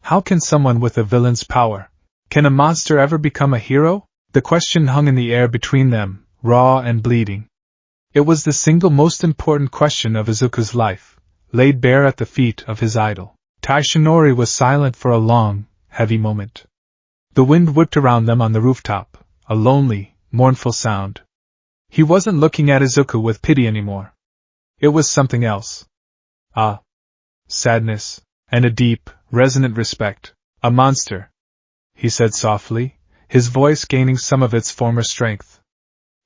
How can someone with a villain's power? Can a monster ever become a hero? The question hung in the air between them, raw and bleeding. It was the single most important question of Izuku's life, laid bare at the feet of his idol. Toshinori was silent for a long, heavy moment. The wind whipped around them on the rooftop, a lonely, mournful sound. He wasn't looking at Izuku with pity anymore. It was something else. Sadness, and a deep, resonant respect. A monster, he said softly, his voice gaining some of its former strength.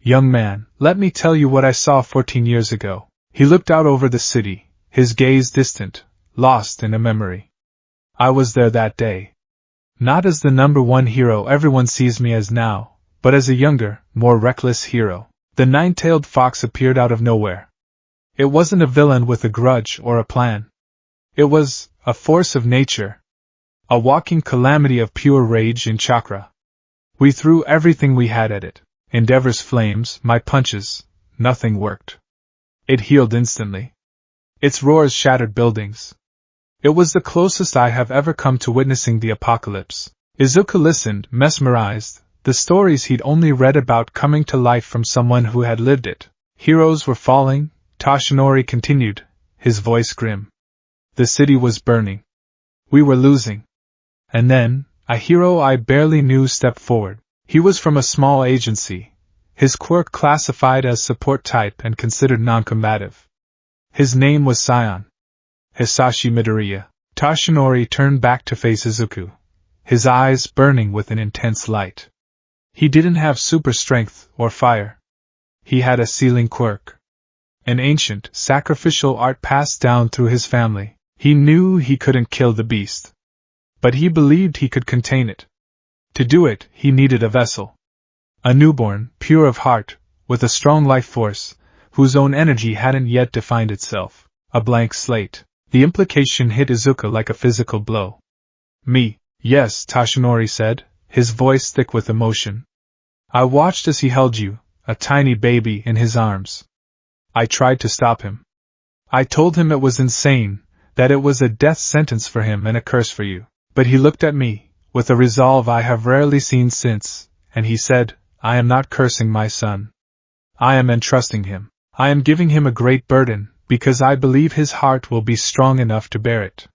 Young man, let me tell you what I saw 14 years ago. He looked out over the city, his gaze distant, lost in a memory. I was there that day. Not as the #1 hero everyone sees me as now, but as a younger, more reckless hero. The nine-tailed fox appeared out of nowhere. It wasn't a villain with a grudge or a plan. It was a force of nature. A walking calamity of pure rage and chakra. We threw everything we had at it. Endeavor's flames, my punches, nothing worked. It healed instantly. Its roars shattered buildings. It was the closest I have ever come to witnessing the apocalypse. Izuku listened, mesmerized, the stories he'd only read about coming to life from someone who had lived it. Heroes were falling, Toshinori continued, his voice grim. The city was burning. We were losing. And then, a hero I barely knew stepped forward. He was from a small agency, his quirk classified as support type and considered non-combative. His name was Scion. Hisashi Midoriya. Toshinori turned back to face Izuku, his eyes burning with an intense light. He didn't have super strength or fire. He had a sealing quirk. An ancient, sacrificial art passed down through his family. He knew he couldn't kill the beast. But he believed he could contain it. To do it, he needed a vessel. A newborn, pure of heart, with a strong life force, whose own energy hadn't yet defined itself. A blank slate. The implication hit Izuku like a physical blow. Me, yes, Toshinori said, his voice thick with emotion. I watched as he held you, a tiny baby, in his arms. I tried to stop him. I told him it was insane, that it was a death sentence for him and a curse for you. But he looked at me, with a resolve I have rarely seen since, and he said, I am not cursing my son. I am entrusting him. I am giving him a great burden, because I believe his heart will be strong enough to bear it.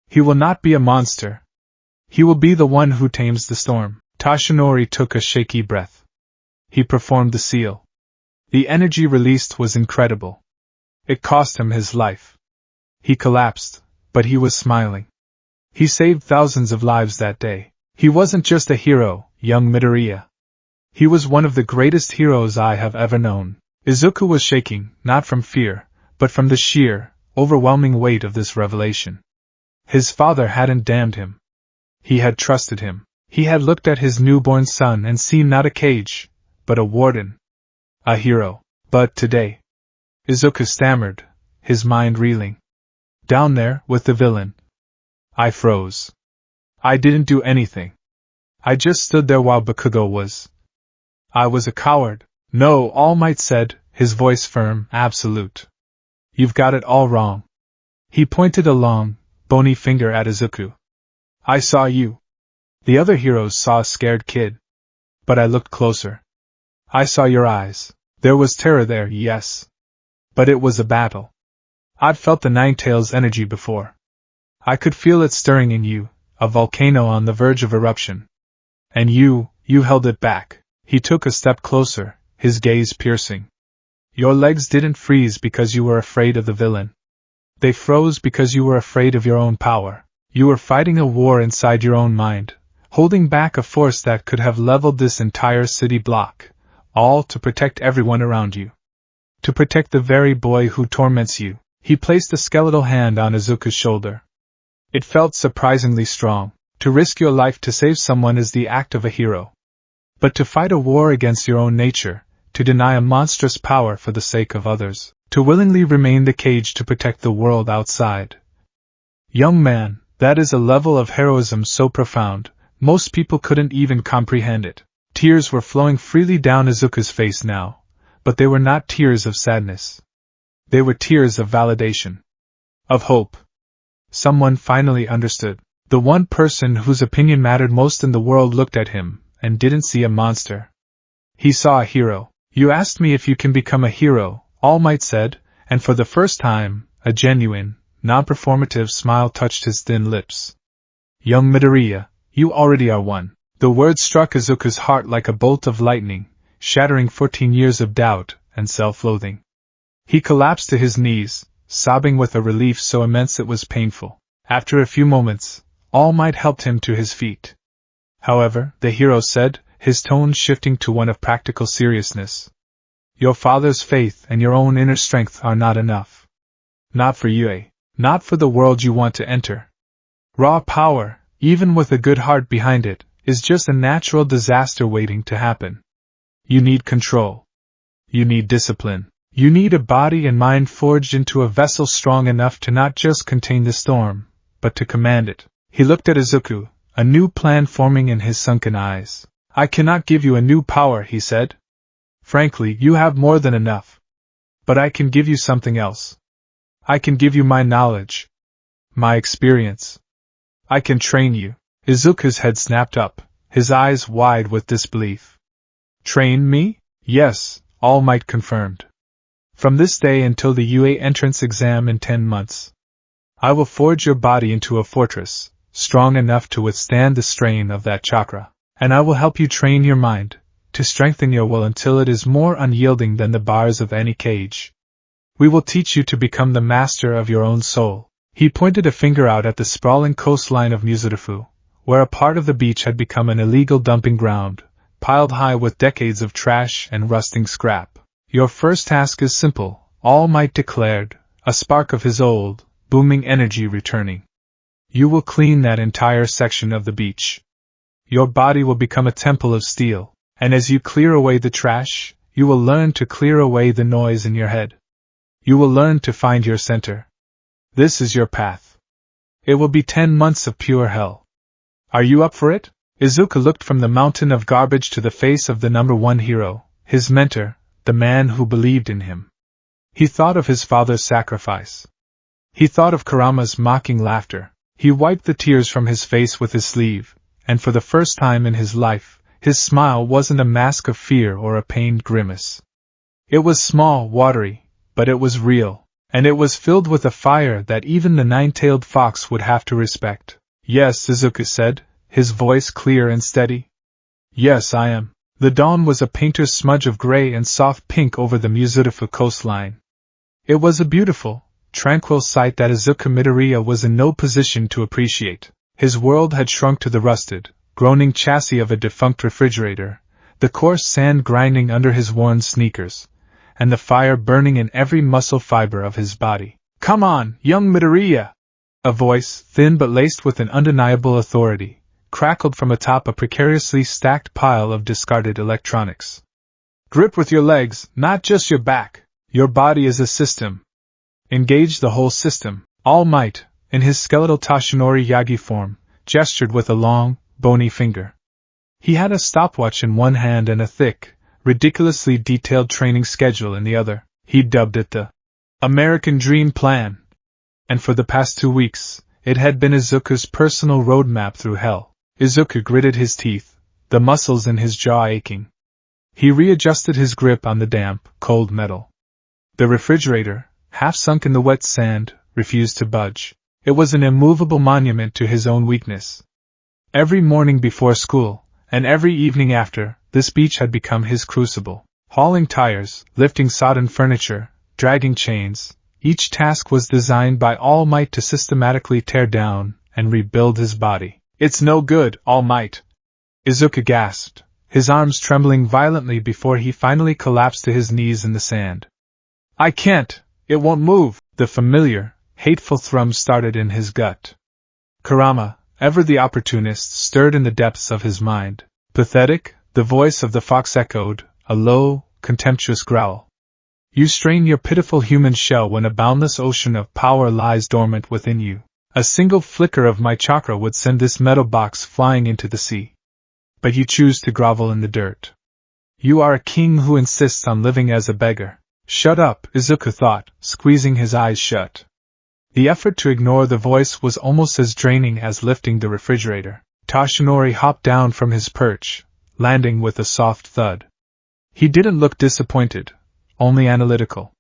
He will not be a monster. He will be the one who tames the storm. Toshinori took a shaky breath. He performed the seal. The energy released was incredible. It cost him his life. He collapsed, but he was smiling. He saved thousands of lives that day. He wasn't just a hero, young Midoriya. He was one of the greatest heroes I have ever known. Izuku was shaking, not from fear, but from the sheer, overwhelming weight of this revelation. His father hadn't damned him. He had trusted him. He had looked at his newborn son and seen not a cage, but a warden. A hero. But today, Izuku stammered, his mind reeling. Down there, with the villain. I froze. I didn't do anything. I just stood there while Bakugo was. I was a coward. No, All Might said, his voice firm, absolute. You've got it all wrong. He pointed a long, bony finger at Izuku. I saw you. The other heroes saw a scared kid. But I looked closer. I saw your eyes. There was terror there, yes. But it was a battle. I'd felt the Ninetales' energy before. I could feel it stirring in you, a volcano on the verge of eruption. And you held it back. He took a step closer, his gaze piercing. Your legs didn't freeze because you were afraid of the villain. They froze because you were afraid of your own power. You were fighting a war inside your own mind, holding back a force that could have leveled this entire city block, all to protect everyone around you. To protect the very boy who torments you. He placed a skeletal hand on Izuku's shoulder. It felt surprisingly strong. To risk your life to save someone is the act of a hero. But to fight a war against your own nature, to deny a monstrous power for the sake of others, to willingly remain the cage to protect the world outside. Young man, that is a level of heroism so profound, most people couldn't even comprehend it. Tears were flowing freely down Izuku's face now, but they were not tears of sadness. They were tears of validation. Of hope. Someone finally understood. The one person whose opinion mattered most in the world looked at him, and didn't see a monster. He saw a hero. You asked me if you can become a hero, All Might said, and for the first time, a genuine, non-performative smile touched his thin lips. Young Midoriya, you already are one. The word struck Izuku's heart like a bolt of lightning, shattering 14 years of doubt and self-loathing. He collapsed to his knees, sobbing with a relief so immense it was painful. After a few moments, All Might helped him to his feet. However, the hero said, his tone shifting to one of practical seriousness. Your father's faith and your own inner strength are not enough. Not for you, not for the world you want to enter. Raw power, even with a good heart behind it, is just a natural disaster waiting to happen. You need control. You need discipline. You need a body and mind forged into a vessel strong enough to not just contain the storm, but to command it. He looked at Izuku, a new plan forming in his sunken eyes. I cannot give you a new power, he said. Frankly, you have more than enough. But I can give you something else. I can give you my knowledge. My experience. I can train you. Izuku's head snapped up, his eyes wide with disbelief. Train me? Yes, All Might confirmed. From this day until the UA entrance exam in 10 months. I will forge your body into a fortress, strong enough to withstand the strain of that chakra. And I will help you train your mind, to strengthen your will until it is more unyielding than the bars of any cage. We will teach you to become the master of your own soul. He pointed a finger out at the sprawling coastline of Muzurifu, where a part of the beach had become an illegal dumping ground, piled high with decades of trash and rusting scrap. Your first task is simple, All Might declared, a spark of his old, booming energy returning. You will clean that entire section of the beach. Your body will become a temple of steel, and as you clear away the trash, you will learn to clear away the noise in your head. You will learn to find your center. This is your path. It will be 10 months of pure hell. Are you up for it? Izuku looked from the mountain of garbage to the face of the #1 hero, his mentor, the man who believed in him. He thought of his father's sacrifice. He thought of Kurama's mocking laughter. He wiped the tears from his face with his sleeve, and for the first time in his life, his smile wasn't a mask of fear or a pained grimace. It was small, watery, but it was real, and it was filled with a fire that even the nine-tailed fox would have to respect. "Yes," Izuku said, his voice clear and steady. "Yes, I am." The dawn was a painter's smudge of gray and soft pink over the Mizurufu coastline. It was a beautiful, tranquil sight that Izuku Midoriya was in no position to appreciate. His world had shrunk to the rusted, groaning chassis of a defunct refrigerator, the coarse sand grinding under his worn sneakers, and the fire burning in every muscle fiber of his body. "Come on, young Midoriya!" A voice, thin but laced with an undeniable authority, crackled from atop a precariously stacked pile of discarded electronics. "Grip with your legs, not just your back. Your body is a system. Engage the whole system." All Might, in his skeletal Toshinori Yagi form, gestured with a long, bony finger. He had a stopwatch in one hand and a thick, ridiculously detailed training schedule in the other. He dubbed it the American Dream Plan. And for the past 2 weeks, it had been Izuku's personal roadmap through hell. Izuku gritted his teeth, the muscles in his jaw aching. He readjusted his grip on the damp, cold metal. The refrigerator, half sunk in the wet sand, refused to budge. It was an immovable monument to his own weakness. Every morning before school, and every evening after, this beach had become his crucible. Hauling tires, lifting sodden furniture, dragging chains, each task was designed by All Might to systematically tear down and rebuild his body. "It's no good, All Might!" Izuku gasped, his arms trembling violently before he finally collapsed to his knees in the sand. "I can't! It won't move!" The familiar, hateful thrum started in his gut. Kurama, ever the opportunist, stirred in the depths of his mind. "Pathetic," the voice of the fox echoed, a low, contemptuous growl. "You strain your pitiful human shell when a boundless ocean of power lies dormant within you. A single flicker of my chakra would send this metal box flying into the sea. But you choose to grovel in the dirt. You are a king who insists on living as a beggar." "Shut up," Izuku thought, squeezing his eyes shut. The effort to ignore the voice was almost as draining as lifting the refrigerator. Toshinori hopped down from his perch, landing with a soft thud. He didn't look disappointed, only analytical.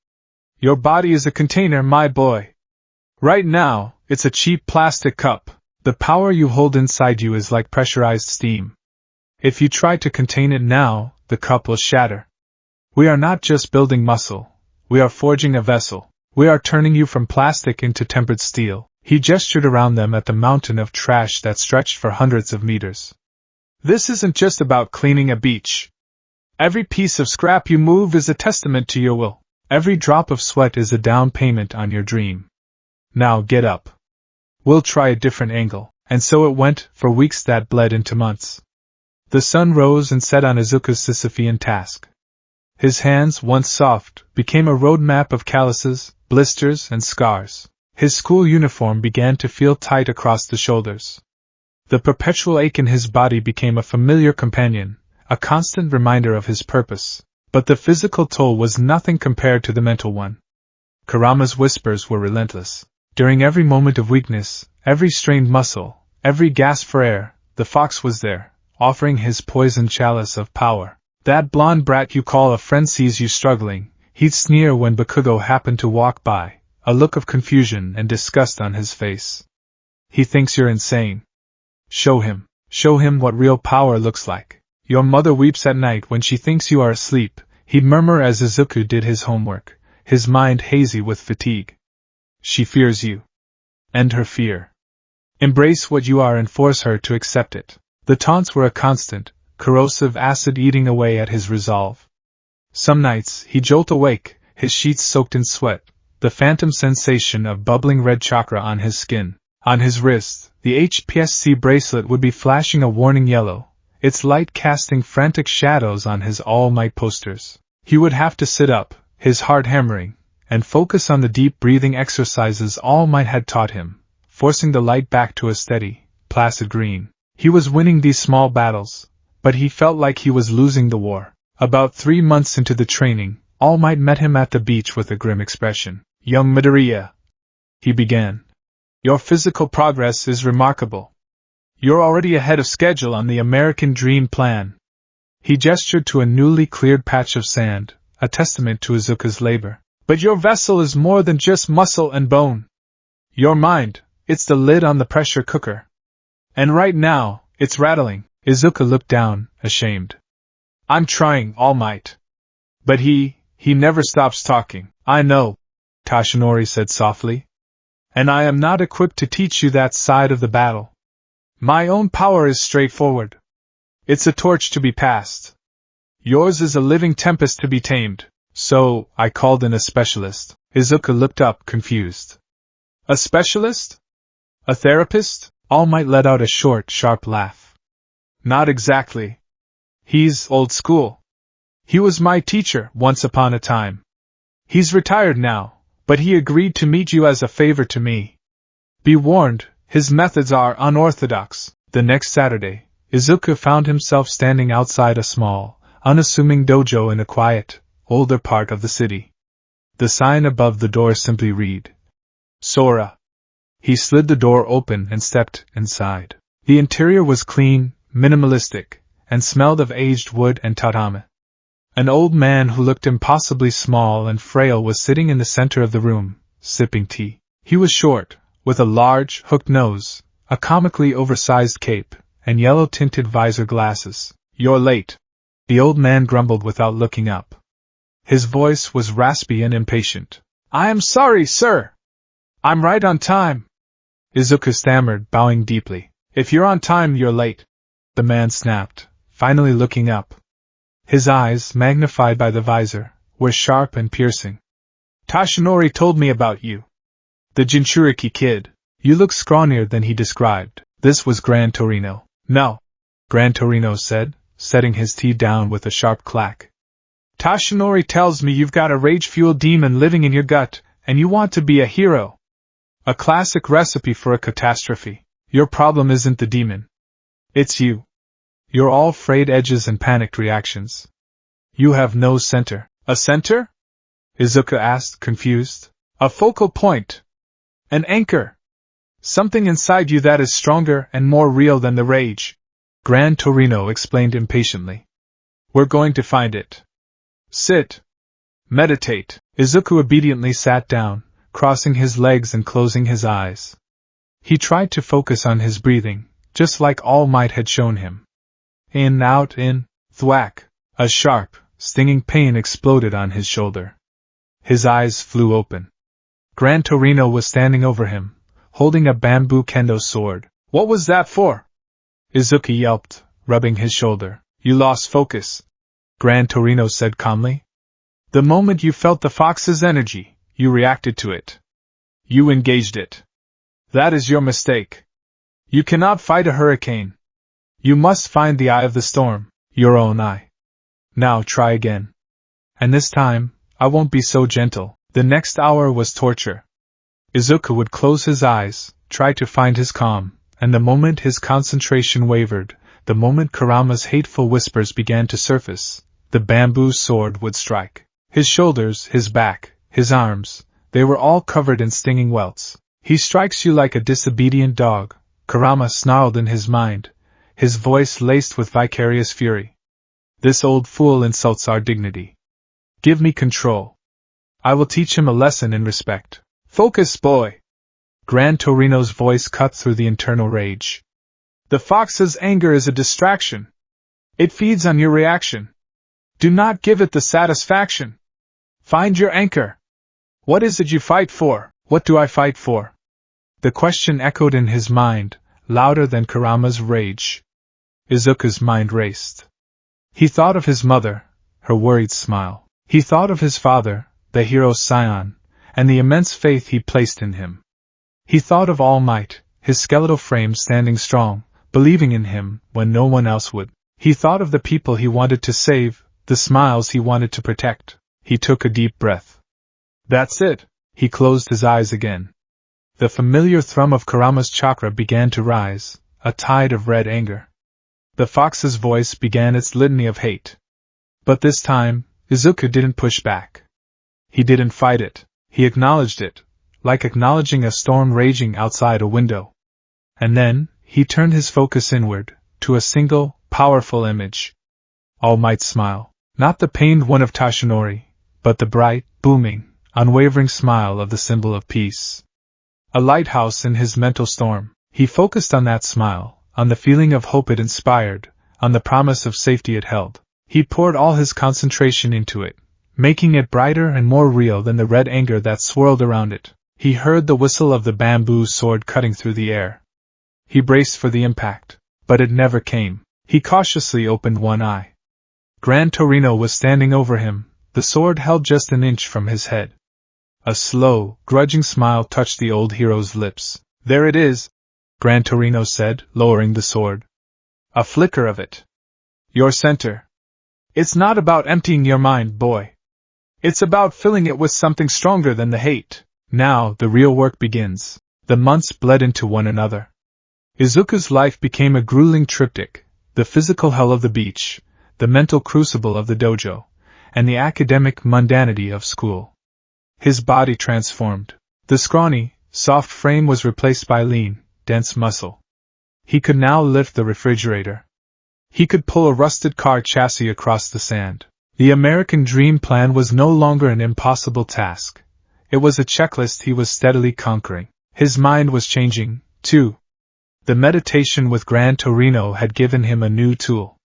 "Your body is a container, my boy. Right now, it's a cheap plastic cup. The power you hold inside you is like pressurized steam. If you try to contain it now, the cup will shatter. We are not just building muscle, we are forging a vessel. We are turning you from plastic into tempered steel." He gestured around them at the mountain of trash that stretched for hundreds of meters. "This isn't just about cleaning a beach. Every piece of scrap you move is a testament to your will. Every drop of sweat is a down payment on your dream. Now get up. We'll try a different angle." And so it went, for weeks that bled into months. The sun rose and set on Izuku's Sisyphean task. His hands, once soft, became a road map of calluses, blisters, and scars. His school uniform began to feel tight across the shoulders. The perpetual ache in his body became a familiar companion, a constant reminder of his purpose. But the physical toll was nothing compared to the mental one. Kurama's whispers were relentless. During every moment of weakness, every strained muscle, every gasp for air, the fox was there, offering his poisoned chalice of power. "That blonde brat you call a friend sees you struggling," he'd sneer when Bakugo happened to walk by, a look of confusion and disgust on his face. "He thinks you're insane. Show him what real power looks like. Your mother weeps at night when she thinks you are asleep," he'd murmur as Izuku did his homework, his mind hazy with fatigue. "She fears you. End her fear. Embrace what you are and force her to accept it." The taunts were a constant, corrosive acid eating away at his resolve. Some nights, he'd jolt awake, his sheets soaked in sweat, the phantom sensation of bubbling red chakra on his skin. On his wrist, the HPSC bracelet would be flashing a warning yellow, its light casting frantic shadows on his All Might posters. He would have to sit up, his heart hammering, and focus on the deep breathing exercises All Might had taught him, forcing the light back to a steady, placid green. He was winning these small battles, but he felt like he was losing the war. About 3 months into the training, All Might met him at the beach with a grim expression. "Young Midoriya," he began. "Your physical progress is remarkable. You're already ahead of schedule on the American Dream Plan." He gestured to a newly cleared patch of sand, a testament to Izuku's labor. "But your vessel is more than just muscle and bone. Your mind, it's the lid on the pressure cooker. And right now, it's rattling." Izuku looked down, ashamed. "I'm trying, All Might. But he never stops talking." "I know," Tashinori said softly. "And I am not equipped to teach you that side of the battle. My own power is straightforward. It's a torch to be passed. Yours is a living tempest to be tamed. So, I called in a specialist." Izuku looked up, confused. "A specialist? A therapist?" All Might let out a short, sharp laugh. "Not exactly. He's old school. He was my teacher once upon a time. He's retired now, but he agreed to meet you as a favor to me. Be warned, his methods are unorthodox." The next Saturday, Izuku found himself standing outside a small, unassuming dojo in a quiet, older part of the city. The sign above the door simply read, "Sora." He slid the door open and stepped inside. The interior was clean, minimalistic, and smelled of aged wood and tatami. An old man who looked impossibly small and frail was sitting in the center of the room, sipping tea. He was short, with a large, hooked nose, a comically oversized cape, and yellow-tinted visor glasses. "You're late," the old man grumbled without looking up. His voice was raspy and impatient. "I am sorry, sir. I'm right on time," Izuku stammered, bowing deeply. "If you're on time, you're late," the man snapped, finally looking up. His eyes, magnified by the visor, were sharp and piercing. "Tashinori told me about you. The Jinchuriki kid. You look scrawnier than he described." This was Gran Torino. "No," Gran Torino said, setting his tea down with a sharp clack. "Tashinori tells me you've got a rage-fueled demon living in your gut, and you want to be a hero. A classic recipe for a catastrophe. Your problem isn't the demon. It's you. You're all frayed edges and panicked reactions. You have no center." "A center?" Izuku asked, confused. "A focal point. An anchor. Something inside you that is stronger and more real than the rage," Gran Torino explained impatiently. "We're going to find it. Sit. Meditate." Izuku obediently sat down, crossing his legs and closing his eyes. He tried to focus on his breathing, just like All Might had shown him. In, out, in, thwack. A sharp, stinging pain exploded on his shoulder. His eyes flew open. Gran Torino was standing over him, holding a bamboo kendo sword. "What was that for?" Izuku yelped, rubbing his shoulder. "You lost focus," Gran Torino said calmly. "The moment you felt the fox's energy, you reacted to it. You engaged it. That is your mistake. You cannot fight a hurricane. You must find the eye of the storm, your own eye. Now try again. And this time, I won't be so gentle." The next hour was torture. Izuku would close his eyes, try to find his calm, and the moment his concentration wavered, the moment Kurama's hateful whispers began to surface, the bamboo sword would strike. His shoulders, his back, his arms, they were all covered in stinging welts. "He strikes you like a disobedient dog," Kurama snarled in his mind, his voice laced with vicarious fury. "This old fool insults our dignity. Give me control. I will teach him a lesson in respect." "Focus, boy!" Gran Torino's voice cut through the internal rage. "The fox's anger is a distraction. It feeds on your reaction. Do not give it the satisfaction. Find your anchor. What is it you fight for?" "What do I fight for?" The question echoed in his mind, louder than Kurama's rage. Izuku's mind raced. He thought of his mother, her worried smile. He thought of his father, the hero's scion, and the immense faith he placed in him. He thought of All Might, his skeletal frame standing strong, believing in him when no one else would. He thought of the people he wanted to save, the smiles he wanted to protect. He took a deep breath. "That's it." He closed his eyes again. The familiar thrum of Kurama's chakra began to rise, a tide of red anger. The fox's voice began its litany of hate. But this time, Izuku didn't push back. He didn't fight it. He acknowledged it, like acknowledging a storm raging outside a window. And then, he turned his focus inward, to a single, powerful image. All Might's smile. Not the pained one of Tashinori, but the bright, booming, unwavering smile of the symbol of peace. A lighthouse in his mental storm. He focused on that smile, on the feeling of hope it inspired, on the promise of safety it held. He poured all his concentration into it, making it brighter and more real than the red anger that swirled around it. He heard the whistle of the bamboo sword cutting through the air. He braced for the impact, but it never came. He cautiously opened one eye. Gran Torino was standing over him, the sword held just an inch from his head. A slow, grudging smile touched the old hero's lips. "There it is," Gran Torino said, lowering the sword. "A flicker of it. Your center. It's not about emptying your mind, boy. It's about filling it with something stronger than the hate." Now, the real work begins. The months bled into one another. Izuku's life became a grueling triptych: the physical hell of the beach, the mental crucible of the dojo, and the academic mundanity of school. His body transformed. The scrawny, soft frame was replaced by lean, dense muscle. He could now lift the refrigerator. He could pull a rusted car chassis across the sand. The American dream plan was no longer an impossible task. It was a checklist he was steadily conquering. His mind was changing, too. The meditation with Gran Torino had given him a new tool.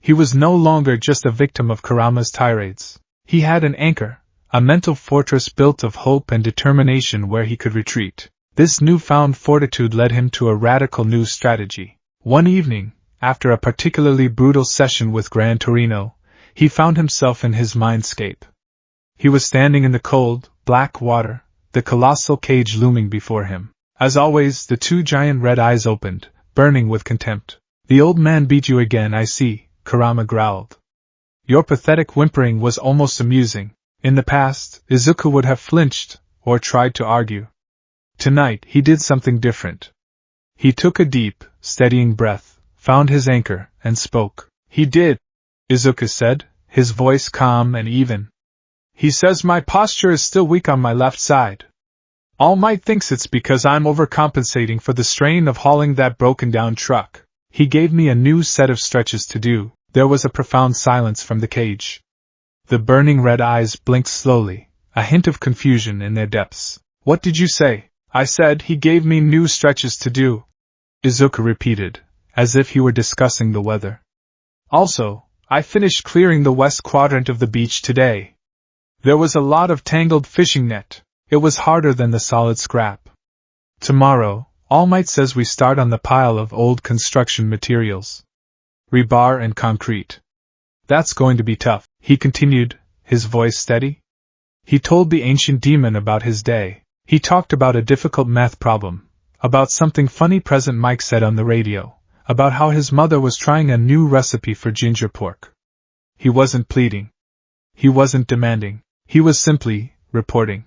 He was no longer just a victim of Kurama's tirades. He had an anchor, a mental fortress built of hope and determination where he could retreat. This newfound fortitude led him to a radical new strategy. One evening, after a particularly brutal session with Gran Torino, he found himself in his mindscape. He was standing in the cold, black water, the colossal cage looming before him. As always, the two giant red eyes opened, burning with contempt. "The old man beat you again, I see," Kurama growled. Your pathetic whimpering was almost amusing. In the past, Izuku would have flinched, or tried to argue. Tonight, he did something different. He took a deep, steadying breath, found his anchor, and spoke. "He did," Izuku said, his voice calm and even. "He says my posture is still weak on my left side. All Might thinks it's because I'm overcompensating for the strain of hauling that broken-down truck. He gave me a new set of stretches to do." There was a profound silence from the cage. The burning red eyes blinked slowly, a hint of confusion in their depths. "What did you say?" "I said he gave me new stretches to do," Izuku repeated, as if he were discussing the weather. "Also, I finished clearing the west quadrant of the beach today. There was a lot of tangled fishing net. It was harder than the solid scrap. Tomorrow, All Might says we start on the pile of old construction materials. Rebar and concrete. That's going to be tough," he continued, his voice steady. He told the ancient demon about his day. He talked about a difficult math problem, about something funny President Mike said on the radio, about how his mother was trying a new recipe for ginger pork. He wasn't pleading. He wasn't demanding. He was simply reporting.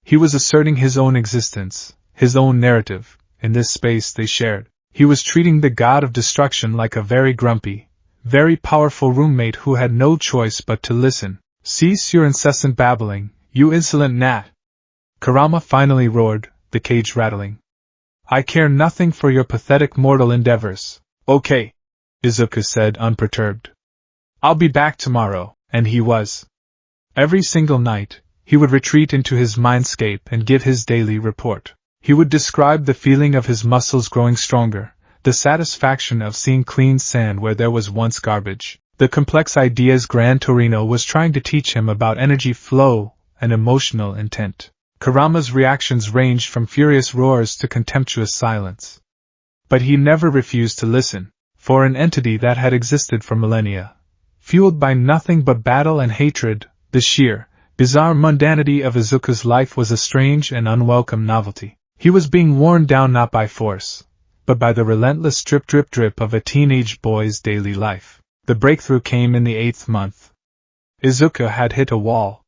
He was asserting his own existence, his own narrative, in this space they shared. He was treating the god of destruction like a very grumpy, very powerful roommate who had no choice but to listen. "Cease your incessant babbling, you insolent gnat!" Kurama finally roared, the cage rattling. "I care nothing for your pathetic mortal endeavors." "Okay," Izuku said unperturbed. "I'll be back tomorrow," and he was. Every single night, he would retreat into his mindscape and give his daily report. He would describe the feeling of his muscles growing stronger, the satisfaction of seeing clean sand where there was once garbage, the complex ideas Gran Torino was trying to teach him about energy flow and emotional intent. Kurama's reactions ranged from furious roars to contemptuous silence. But he never refused to listen, for an entity that had existed for millennia, fueled by nothing but battle and hatred, the sheer, bizarre mundanity of Izuku's life was a strange and unwelcome novelty. He was being worn down not by force, but by the relentless drip of a teenage boy's daily life. The breakthrough came in the 8th month. Izuku had hit a wall.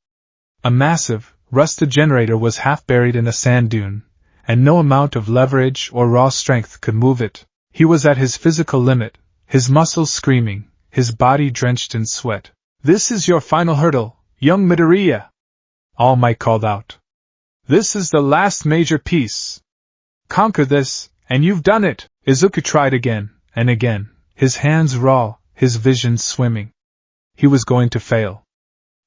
A massive, rusted generator was half buried in a sand dune, and no amount of leverage or raw strength could move it. He was at his physical limit, his muscles screaming, his body drenched in sweat. This is your final hurdle, young Midoriya! All Might called out. This is the last major piece. Conquer this, and you've done it! Izuku tried again, and again, his hands raw, his vision swimming. He was going to fail.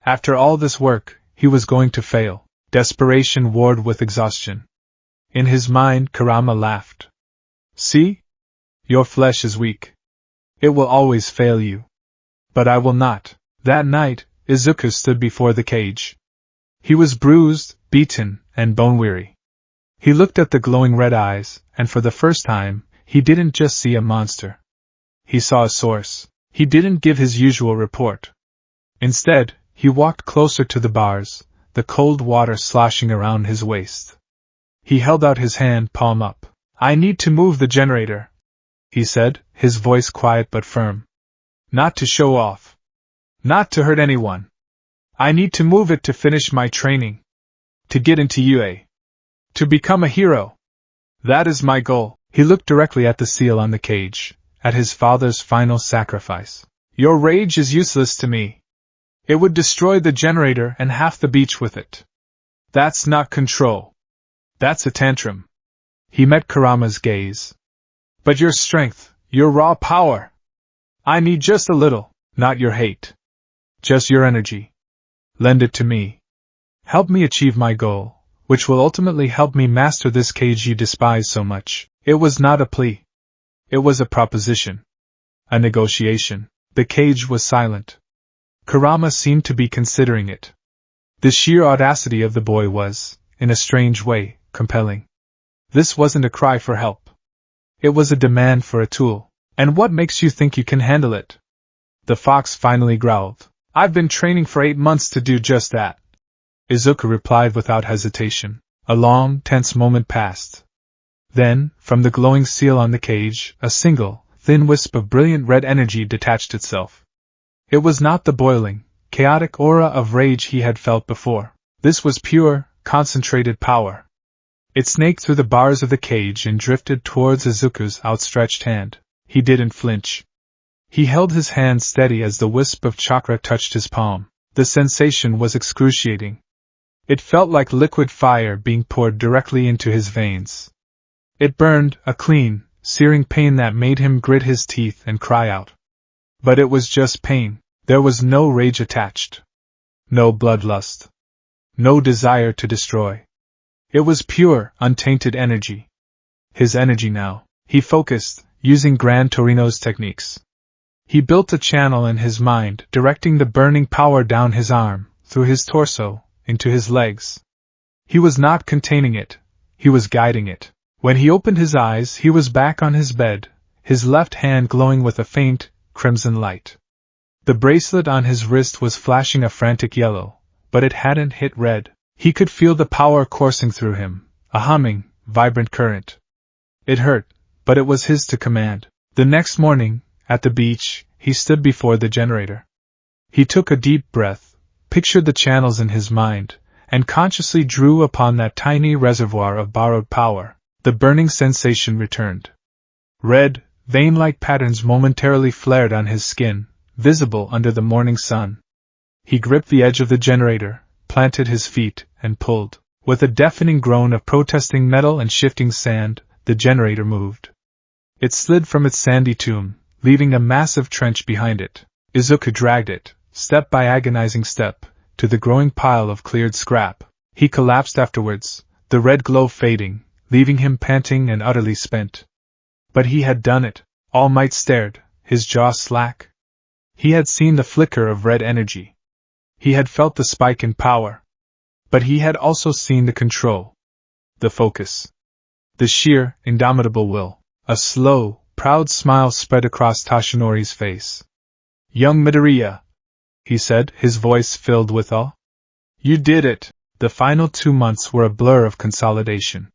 After all this work, he was going to fail. Desperation warred with exhaustion. In his mind, Kurama laughed. See? Your flesh is weak. It will always fail you. But I will not. That night, Izuku stood before the cage. He was bruised, beaten, and bone-weary. He looked at the glowing red eyes, and for the first time, he didn't just see a monster. He saw a source. He didn't give his usual report. Instead, he walked closer to the bars, the cold water sloshing around his waist. He held out his hand, palm up. I need to move the generator, he said, his voice quiet but firm. Not to show off. Not to hurt anyone. I need to move it to finish my training. To get into UA. To become a hero. That is my goal. He looked directly at the seal on the cage, at his father's final sacrifice. Your rage is useless to me. It would destroy the generator and half the beach with it. That's not control. That's a tantrum. He met Kurama's gaze. But your strength, your raw power. I need just a little, not your hate. Just your energy. Lend it to me. Help me achieve my goal, which will ultimately help me master this cage you despise so much. It was not a plea. It was a proposition. A negotiation. The cage was silent. Kurama seemed to be considering it. The sheer audacity of the boy was, in a strange way, compelling. This wasn't a cry for help. It was a demand for a tool. And what makes you think you can handle it? The fox finally growled. I've been training for 8 months to do just that. Izuku replied without hesitation. A long, tense moment passed. Then, from the glowing seal on the cage, a single, thin wisp of brilliant red energy detached itself. It was not the boiling, chaotic aura of rage he had felt before. This was pure, concentrated power. It snaked through the bars of the cage and drifted towards Izuku's outstretched hand. He didn't flinch. He held his hand steady as the wisp of chakra touched his palm. The sensation was excruciating. It felt like liquid fire being poured directly into his veins. It burned, a clean, searing pain that made him grit his teeth and cry out. But it was just pain. There was no rage attached. No bloodlust. No desire to destroy. It was pure, untainted energy. His energy now. He focused, using Gran Torino's techniques. He built a channel in his mind, directing the burning power down his arm, through his torso, into his legs. He was not containing it, he was guiding it. When he opened his eyes, he was back on his bed, his left hand glowing with a faint, crimson light. The bracelet on his wrist was flashing a frantic yellow, but it hadn't hit red. He could feel the power coursing through him, a humming, vibrant current. It hurt, but it was his to command. The next morning, at the beach, he stood before the generator. He took a deep breath, pictured the channels in his mind, and consciously drew upon that tiny reservoir of borrowed power. The burning sensation returned. Red, vein-like patterns momentarily flared on his skin, visible under the morning sun. He gripped the edge of the generator, planted his feet, and pulled. With a deafening groan of protesting metal and shifting sand, the generator moved. It slid from its sandy tomb, leaving a massive trench behind it. Izuku dragged it, step by agonizing step, to the growing pile of cleared scrap. He collapsed afterwards, the red glow fading, leaving him panting and utterly spent. But he had done it. All Might stared, his jaw slack. He had seen the flicker of red energy. He had felt the spike in power. But he had also seen the control. The focus. The sheer, indomitable will. A slow, proud smile spread across Tashinori's face. Young Midoriya, he said, his voice filled with awe. You did it. The final 2 months were a blur of consolidation.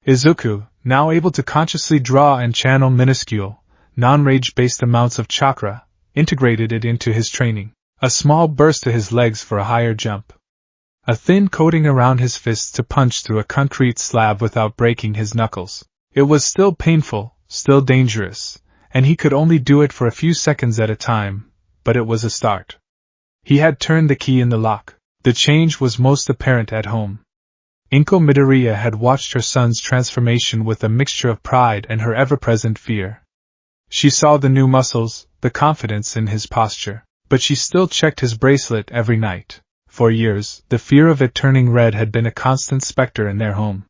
Izuku, now able to consciously draw and channel minuscule, non-rage-based amounts of chakra, integrated it into his training. A small burst to his legs for a higher jump. A thin coating around his fists to punch through a concrete slab without breaking his knuckles. It was still painful, still dangerous, and he could only do it for a few seconds at a time, but it was a start. He had turned the key in the lock. The change was most apparent at home. Inko Midoriya had watched her son's transformation with a mixture of pride and her ever-present fear. She saw the new muscles, the confidence in his posture, but she still checked his bracelet every night. For years, the fear of it turning red had been a constant specter in their home.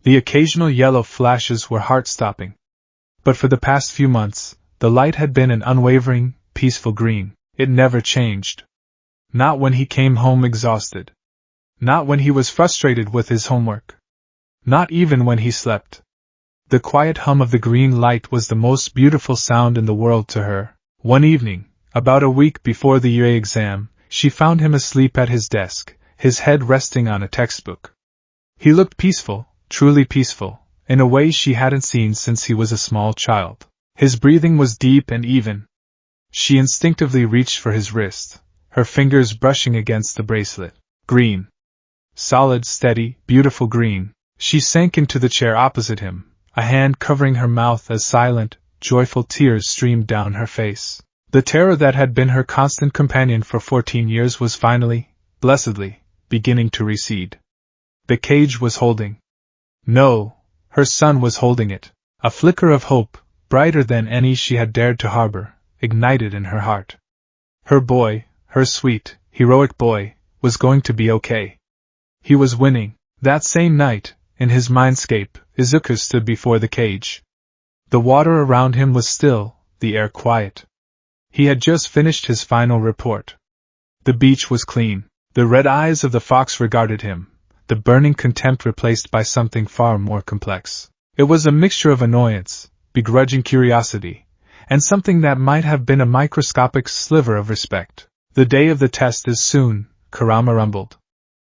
The occasional yellow flashes were heart-stopping. But for the past few months, the light had been an unwavering, peaceful green. It never changed. Not when he came home exhausted. Not when he was frustrated with his homework. Not even when he slept. The quiet hum of the green light was the most beautiful sound in the world to her. One evening, about a week before the UA exam, she found him asleep at his desk, his head resting on a textbook. He looked peaceful, truly peaceful, in a way she hadn't seen since he was a small child. His breathing was deep and even. She instinctively reached for his wrist, her fingers brushing against the bracelet. Green. Solid, steady, beautiful green. She sank into the chair opposite him, a hand covering her mouth as silent, joyful tears streamed down her face. The terror that had been her constant companion for 14 years was finally, blessedly, beginning to recede. The cage was holding. No, her son was holding it. A flicker of hope, brighter than any she had dared to harbor, ignited in her heart. Her boy, her sweet, heroic boy, was going to be okay. He was winning. That same night, in his mindscape, Izuku stood before the cage. The water around him was still, the air quiet. He had just finished his final report. The beach was clean. The red eyes of the fox regarded him, the burning contempt replaced by something far more complex. It was a mixture of annoyance, begrudging curiosity, and something that might have been a microscopic sliver of respect. The day of the test is soon, Kurama rumbled.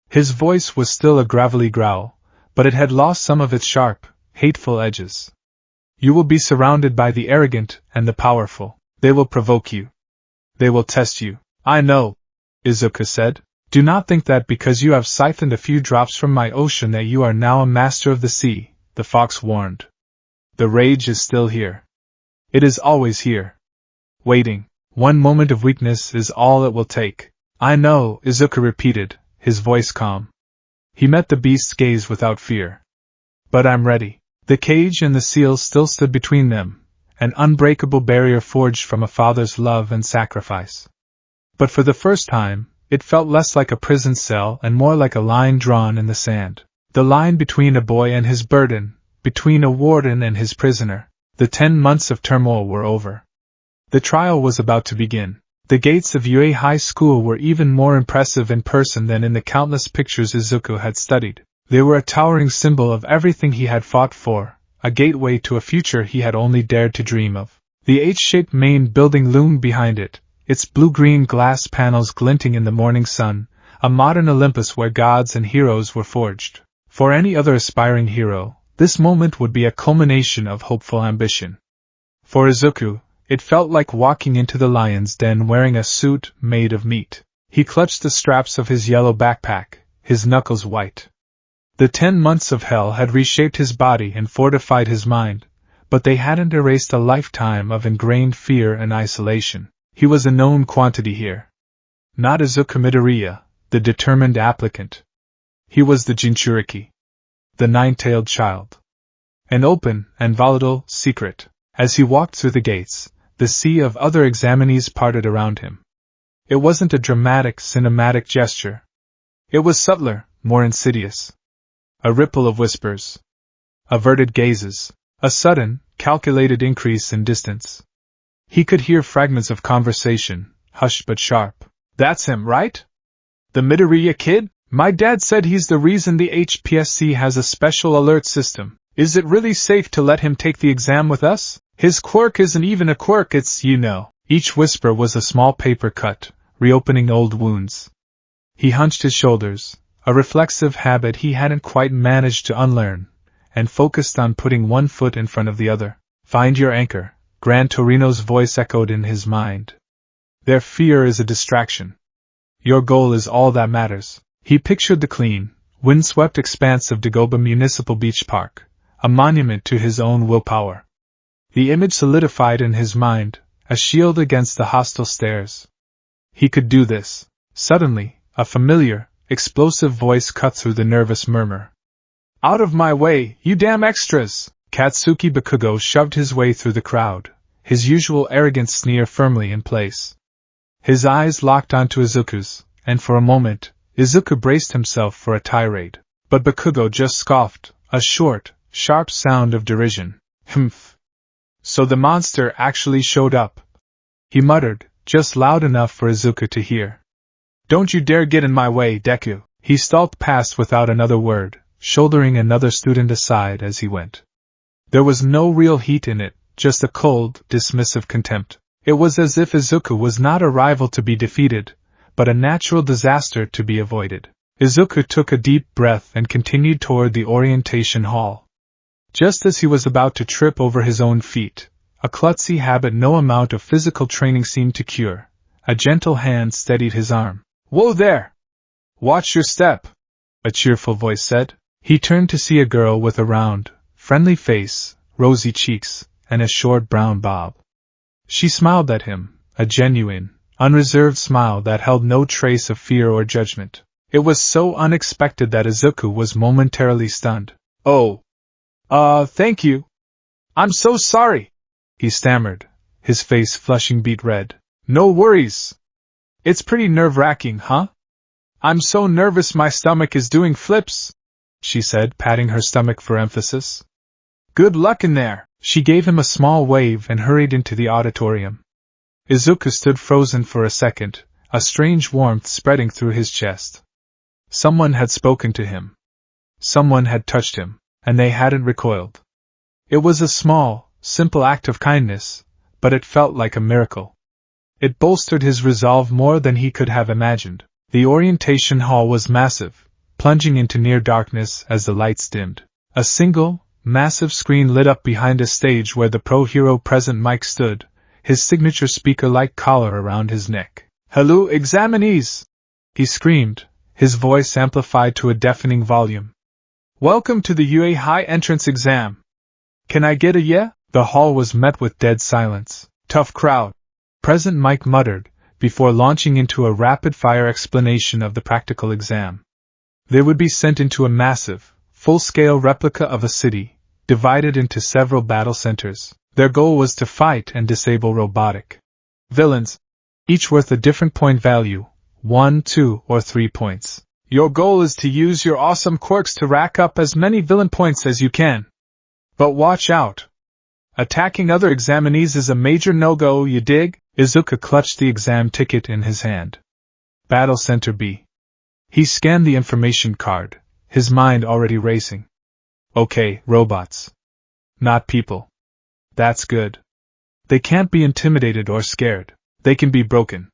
His voice was still a gravelly growl, but it had lost some of its sharp, hateful edges. You will be surrounded by the arrogant and the powerful. They will provoke you. They will test you. I know, Izuku said. Do not think that because you have siphoned a few drops from my ocean that you are now a master of the sea, the fox warned. The rage is still here. It is always here. Waiting. One moment of weakness is all it will take. I know, Izuku repeated, his voice calm. He met the beast's gaze without fear. But I'm ready. The cage and the seal still stood between them, an unbreakable barrier forged from a father's love and sacrifice. But for the first time, it felt less like a prison cell and more like a line drawn in the sand. The line between a boy and his burden, between a warden and his prisoner. The 10 months of turmoil were over. The trial was about to begin. The gates of UA High School were even more impressive in person than in the countless pictures Izuku had studied. They were a towering symbol of everything he had fought for, a gateway to a future he had only dared to dream of. The H-shaped main building loomed behind it, its blue-green glass panels glinting in the morning sun, a modern Olympus where gods and heroes were forged. For any other aspiring hero, this moment would be a culmination of hopeful ambition. For Izuku, it felt like walking into the lion's den wearing a suit made of meat. He clutched the straps of his yellow backpack, his knuckles white. The 10 months of hell had reshaped his body and fortified his mind, but they hadn't erased a lifetime of ingrained fear and isolation. He was a known quantity here. Not Izuku Midoriya, the determined applicant. He was the Jinchuriki. The nine-tailed child. An open and volatile secret. As he walked through the gates, the sea of other examinees parted around him. It wasn't a dramatic, cinematic gesture. It was subtler, more insidious. A ripple of whispers. Averted gazes. A sudden, calculated increase in distance. He could hear fragments of conversation, hushed but sharp. That's him, right? The Midoriya kid? My dad said he's the reason the HPSC has a special alert system. Is it really safe to let him take the exam with us? His quirk isn't even a quirk, it's, you know. Each whisper was a small paper cut, reopening old wounds. He hunched his shoulders, a reflexive habit he hadn't quite managed to unlearn, and focused on putting one foot in front of the other. Find your anchor, Gran Torino's voice echoed in his mind. Their fear is a distraction. Your goal is all that matters. He pictured the clean, windswept expanse of Dagoba Municipal Beach Park, a monument to his own willpower. The image solidified in his mind, a shield against the hostile stares. He could do this. Suddenly, a familiar, explosive voice cut through the nervous murmur. Out of my way, you damn extras! Katsuki Bakugo shoved his way through the crowd, his usual arrogant sneer firmly in place. His eyes locked onto Izuku's, and for a moment, Izuku braced himself for a tirade. But Bakugo just scoffed, a short, sharp sound of derision. Humph. So the monster actually showed up. He muttered, just loud enough for Izuku to hear. Don't you dare get in my way, Deku. He stalked past without another word, shouldering another student aside as he went. There was no real heat in it, just a cold, dismissive contempt. It was as if Izuku was not a rival to be defeated, but a natural disaster to be avoided. Izuku took a deep breath and continued toward the orientation hall. Just as he was about to trip over his own feet, a klutzy habit no amount of physical training seemed to cure, a gentle hand steadied his arm. Whoa there! Watch your step, a cheerful voice said. He turned to see a girl with a round, friendly face, rosy cheeks, and a short brown bob. She smiled at him, a genuine, unreserved smile that held no trace of fear or judgment. It was so unexpected that Izuku was momentarily stunned. Oh. Thank you. I'm so sorry, he stammered, his face flushing beet red. No worries. It's pretty nerve-wracking, huh? I'm so nervous my stomach is doing flips, she said, patting her stomach for emphasis. Good luck in there. She gave him a small wave and hurried into the auditorium. Izuku stood frozen for a second, a strange warmth spreading through his chest. Someone had spoken to him. Someone had touched him, and they hadn't recoiled. It was a small, simple act of kindness, but it felt like a miracle. It bolstered his resolve more than he could have imagined. The orientation hall was massive, plunging into near darkness as the lights dimmed. A single, massive screen lit up behind a stage where the pro-hero present Mike stood, his signature speaker-like collar around his neck. Hello, examinees! He screamed, his voice amplified to a deafening volume. Welcome to the UA High Entrance Exam. Can I get a yeah? The hall was met with dead silence. Tough crowd, Present Mike muttered, before launching into a rapid-fire explanation of the practical exam. They would be sent into a massive, full-scale replica of a city, divided into several battle centers. Their goal was to fight and disable robotic villains, each worth a different point value, 1, 2, or 3 points. Your goal is to use your awesome quirks to rack up as many villain points as you can. But watch out. Attacking other examinees is a major no-go, you dig? Izuku clutched the exam ticket in his hand. Battle Center B. He scanned the information card, his mind already racing. Okay, robots. Not people. That's good. They can't be intimidated or scared. They can be broken.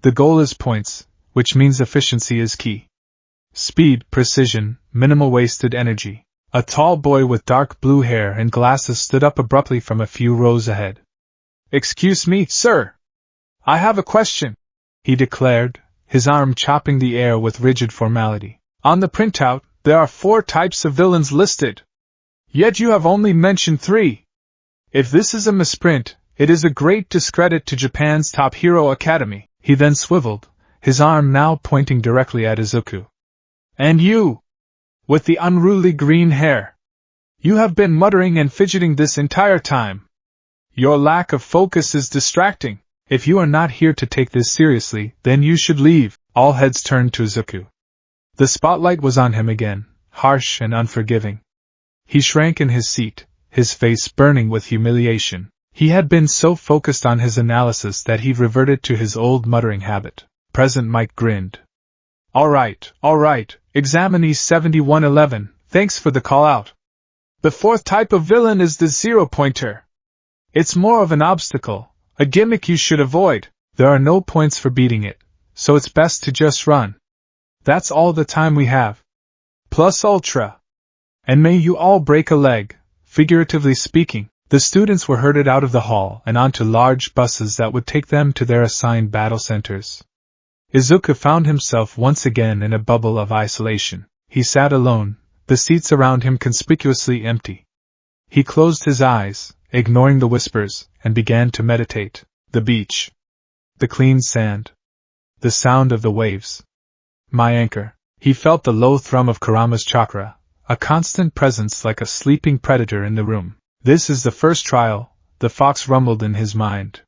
The goal is points, which means efficiency is key. Speed, precision, minimal wasted energy. A tall boy with dark blue hair and glasses stood up abruptly from a few rows ahead. Excuse me, sir. I have a question, he declared, his arm chopping the air with rigid formality. On the printout, there are 4 types of villains listed. Yet you have only mentioned 3. If this is a misprint, it is a great discredit to Japan's top hero academy. He then swiveled, his arm now pointing directly at Izuku. And you, with the unruly green hair. You have been muttering and fidgeting this entire time. Your lack of focus is distracting. If you are not here to take this seriously, then you should leave. All heads turned to Izuku. The spotlight was on him again, harsh and unforgiving. He shrank in his seat, his face burning with humiliation. He had been so focused on his analysis that he'd reverted to his old muttering habit. Present Mike grinned. All right, examinee 7111, thanks for the call-out. The 4th type of villain is the zero-pointer. It's more of an obstacle, a gimmick you should avoid. There are no points for beating it, so it's best to just run. That's all the time we have. Plus ultra. And may you all break a leg, figuratively speaking. The students were herded out of the hall and onto large buses that would take them to their assigned battle centers. Izuku found himself once again in a bubble of isolation. He sat alone, the seats around him conspicuously empty. He closed his eyes, ignoring the whispers, and began to meditate. The beach. The clean sand. the sound of the waves. My anchor. He felt the low thrum of Kurama's chakra, a constant presence like a sleeping predator in the room. This is the first trial, the fox rumbled in his mind.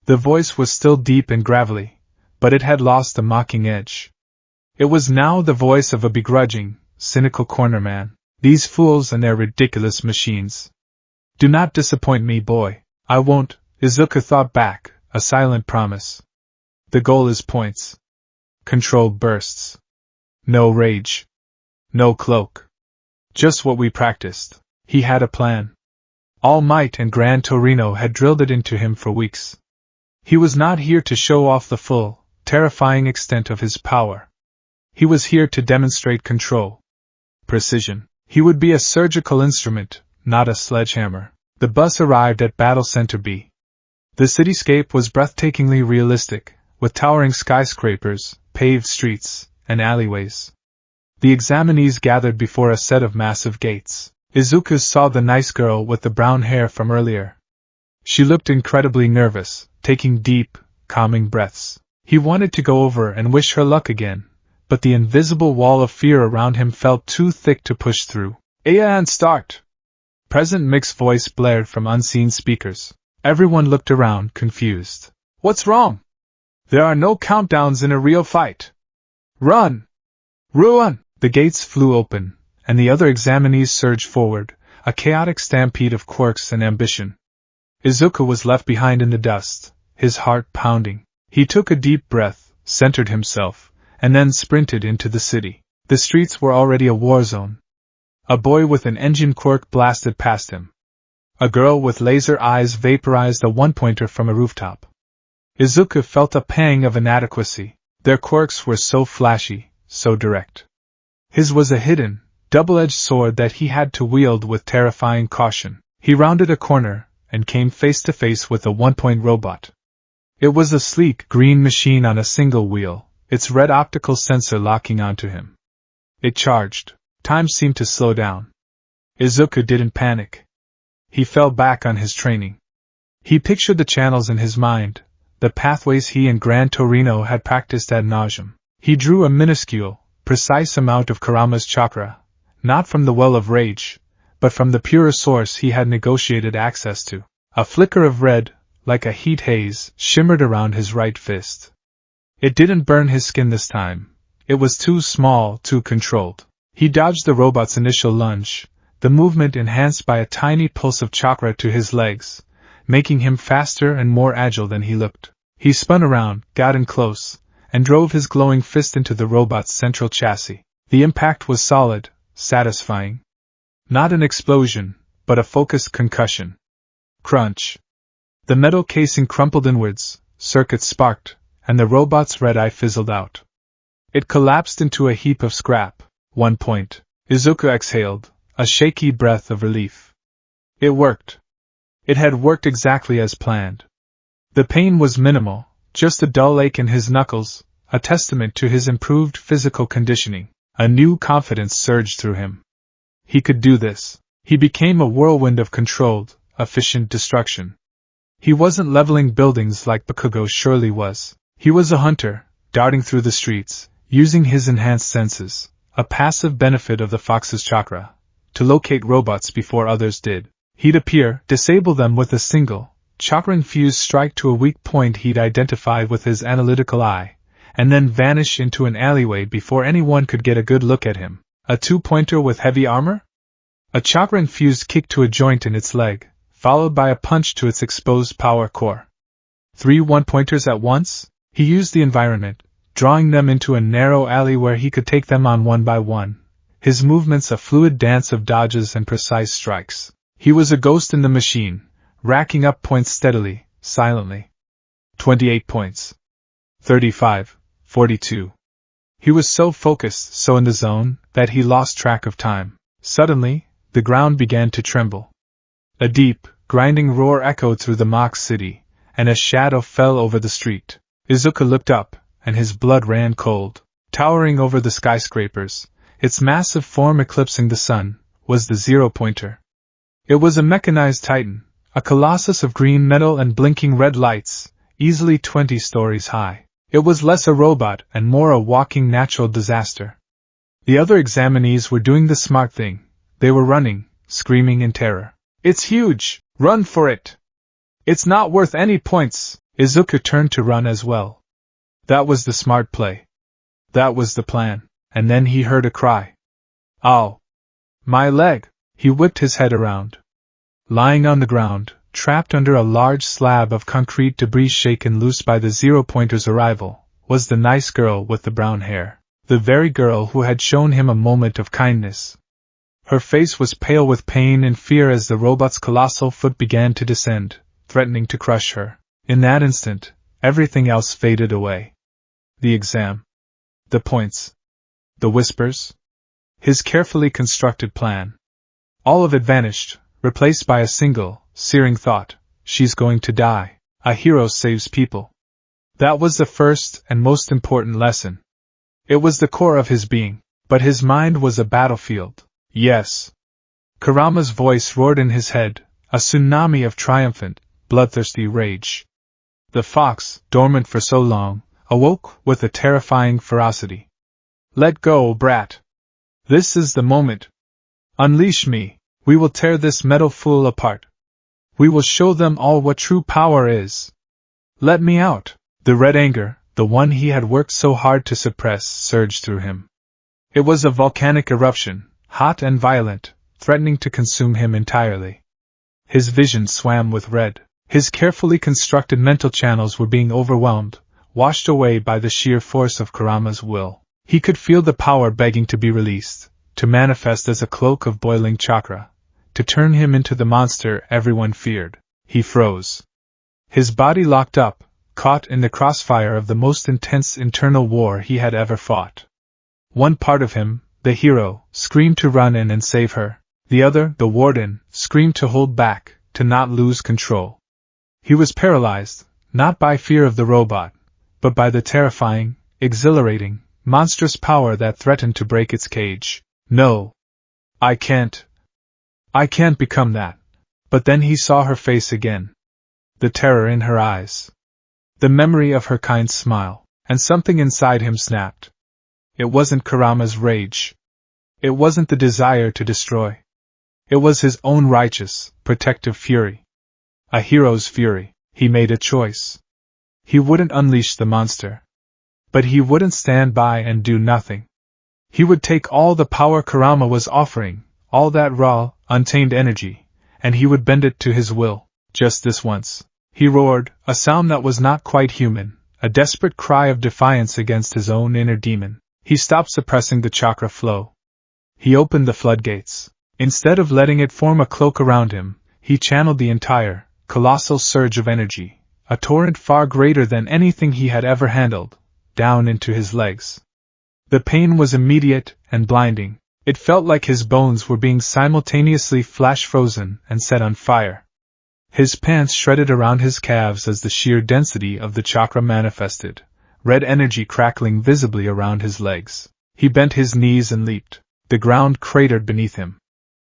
The voice was still deep and gravelly, but it had lost the mocking edge. It was now the voice of a begrudging, cynical cornerman. These fools and their ridiculous machines. Do not disappoint me, boy. I won't, Izuku thought back, a silent promise. The goal is points. Controlled bursts. No rage. No cloak. Just what we practiced. He had a plan. All Might and Gran Torino had drilled it into him for weeks. He was not here to show off the full, terrifying extent of his power. He was here to demonstrate control. Precision. He would be a surgical instrument, not a sledgehammer. The bus arrived at Battle Center B. The cityscape was breathtakingly realistic, with towering skyscrapers, paved streets, and alleyways. The examinees gathered before a set of massive gates. Izuku saw the nice girl with the brown hair from earlier. She looked incredibly nervous, taking deep, calming breaths. He wanted to go over and wish her luck again, but the invisible wall of fear around him felt too thick to push through. And start! President Mick's voice blared from unseen speakers. Everyone looked around, confused. What's wrong? There are no countdowns in a real fight. Run! Run! The gates flew open, and the other examinees surged forward, a chaotic stampede of quirks and ambition. Izuku was left behind in the dust, his heart pounding. He took a deep breath, centered himself, and then sprinted into the city. The streets were already a war zone. A boy with an engine quirk blasted past him. A girl with laser eyes vaporized a one-pointer from a rooftop. Izuku felt a pang of inadequacy. Their quirks were so flashy, so direct. His was a hidden, double-edged sword that he had to wield with terrifying caution. He rounded a corner, and came face to face with a one-point robot. It was a sleek, green machine on a single wheel, its red optical sensor locking onto him. It charged. Time seemed to slow down. Izuku didn't panic. He fell back on his training. He pictured the channels in his mind, the pathways he and Gran Torino had practiced ad nauseum. He drew a minuscule, precise amount of Kurama's chakra, not from the well of rage, but from the purer source he had negotiated access to. A flicker of red, like a heat haze, shimmered around his right fist. It didn't burn his skin this time. It was too small, too controlled. He dodged the robot's initial lunge, the movement enhanced by a tiny pulse of chakra to his legs, making him faster and more agile than he looked. He spun around, got in close, and drove his glowing fist into the robot's central chassis. The impact was solid, satisfying. Not an explosion, but a focused concussion. Crunch. The metal casing crumpled inwards, circuits sparked, and the robot's red eye fizzled out. It collapsed into a heap of scrap. 1 point. Izuku exhaled, a shaky breath of relief. It worked. It had worked exactly as planned. The pain was minimal, just a dull ache in his knuckles, a testament to his improved physical conditioning. A new confidence surged through him. He could do this. He became a whirlwind of controlled, efficient destruction. He wasn't leveling buildings like Bakugo surely was. He was a hunter, darting through the streets, using his enhanced senses, a passive benefit of the fox's chakra, to locate robots before others did. He'd appear, disable them with a single, chakra-infused strike to a weak point he'd identified with his analytical eye, and then vanish into an alleyway before anyone could get a good look at him. A two-pointer with heavy armor? A chakra-infused kick to a joint in its leg, followed by a punch to its exposed power core. 3 one-pointers at once? He used the environment, drawing them into a narrow alley where he could take them on one by one, his movements a fluid dance of dodges and precise strikes. He was a ghost in the machine, racking up points steadily, silently. 28 points. 35, 42. He was so focused, so in the zone, that he lost track of time. Suddenly, the ground began to tremble. A deep, grinding roar echoed through the mock city, and a shadow fell over the street. Izuku looked up, and his blood ran cold. Towering over the skyscrapers, its massive form eclipsing the sun, was the zero-pointer. It was a mechanized titan, a colossus of green metal and blinking red lights, easily 20 stories high. It was less a robot and more a walking natural disaster. The other examinees were doing the smart thing. They were running, screaming in terror. It's huge! Run for it! It's not worth any points! Izuku turned to run as well. That was the smart play. That was the plan. And then he heard a cry. Ow! My leg! He whipped his head around. Lying on the ground, trapped under a large slab of concrete debris shaken loose by the zero-pointer's arrival, was the nice girl with the brown hair, the very girl who had shown him a moment of kindness. Her face was pale with pain and fear as the robot's colossal foot began to descend, threatening to crush her. In that instant, everything else faded away. The exam. The points. The whispers. His carefully constructed plan. All of it vanished, replaced by a single, searing thought: she's going to die. A hero saves people. That was the first and most important lesson. It was the core of his being, but his mind was a battlefield. Yes. Kurama's voice roared in his head, a tsunami of triumphant, bloodthirsty rage. The fox, dormant for so long, awoke with a terrifying ferocity. Let go, brat. This is the moment. Unleash me. We will tear this metal fool apart. We will show them all what true power is. Let me out. The red anger, the one he had worked so hard to suppress, surged through him. It was a volcanic eruption, hot and violent, threatening to consume him entirely. His vision swam with red. His carefully constructed mental channels were being overwhelmed, washed away by the sheer force of Kurama's will. He could feel the power begging to be released, to manifest as a cloak of boiling chakra, to turn him into the monster everyone feared. He froze. His body locked up, caught in the crossfire of the most intense internal war he had ever fought. One part of him, the hero, screamed to run in and save her. The other, the warden, screamed to hold back, to not lose control. He was paralyzed, not by fear of the robot, but by the terrifying, exhilarating, monstrous power that threatened to break its cage. No. I can't become that. But then he saw her face again. The terror in her eyes. The memory of her kind smile, and something inside him snapped. It wasn't Kurama's rage. It wasn't the desire to destroy. It was his own righteous, protective fury. A hero's fury. He made a choice. He wouldn't unleash the monster. But he wouldn't stand by and do nothing. He would take all the power Kurama was offering, all that raw, untamed energy, and he would bend it to his will, just this once. He roared, a sound that was not quite human, a desperate cry of defiance against his own inner demon. He stopped suppressing the chakra flow. He opened the floodgates. Instead of letting it form a cloak around him, he channeled the entire, colossal surge of energy, a torrent far greater than anything he had ever handled, down into his legs. The pain was immediate and blinding. It felt like his bones were being simultaneously flash-frozen and set on fire. His pants shredded around his calves as the sheer density of the chakra manifested, red energy crackling visibly around his legs. He bent his knees and leaped. The ground cratered beneath him.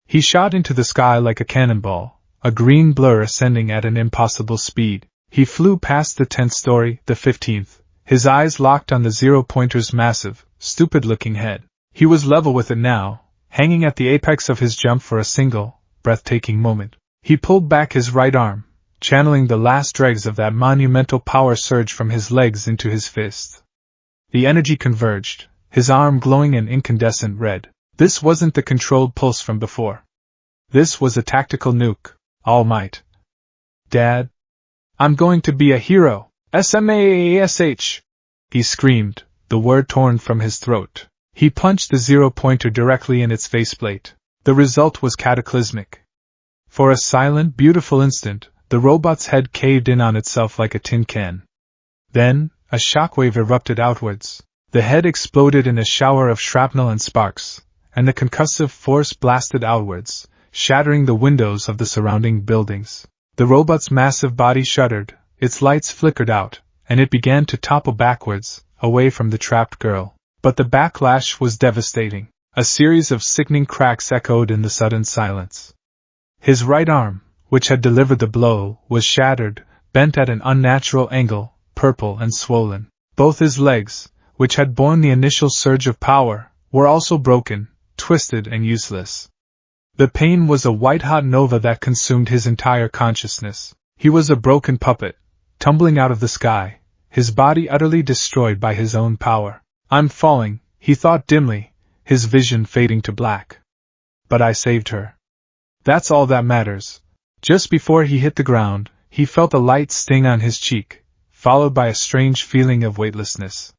He shot into the sky like a cannonball, a green blur ascending at an impossible speed. He flew past the 10th story, the 15th, his eyes locked on the zero-pointer's massive, stupid-looking head. He was level with it now, hanging at the apex of his jump for a single, breathtaking moment. He pulled back his right arm, channeling the last dregs of that monumental power surge from his legs into his fist. The energy converged, his arm glowing an incandescent red. This wasn't the controlled pulse from before. This was a tactical nuke, all might. Dad? I'm going to be a hero! SMASH! He screamed, the word torn from his throat. He punched the zero-pointer directly in its faceplate. The result was cataclysmic. For a silent, beautiful instant, the robot's head caved in on itself like a tin can. Then, a shockwave erupted outwards. The head exploded in a shower of shrapnel and sparks, and the concussive force blasted outwards, shattering the windows of the surrounding buildings. The robot's massive body shuddered, its lights flickered out, and it began to topple backwards, away from the trapped girl. But the backlash was devastating. A series of sickening cracks echoed in the sudden silence. His right arm, which had delivered the blow, was shattered, bent at an unnatural angle, purple and swollen. Both his legs, which had borne the initial surge of power, were also broken, twisted and useless. The pain was a white-hot nova that consumed his entire consciousness. He was a broken puppet, tumbling out of the sky, his body utterly destroyed by his own power. I'm falling, he thought dimly, his vision fading to black. But I saved her. That's all that matters. Just before he hit the ground, he felt a light sting on his cheek, followed by a strange feeling of weightlessness.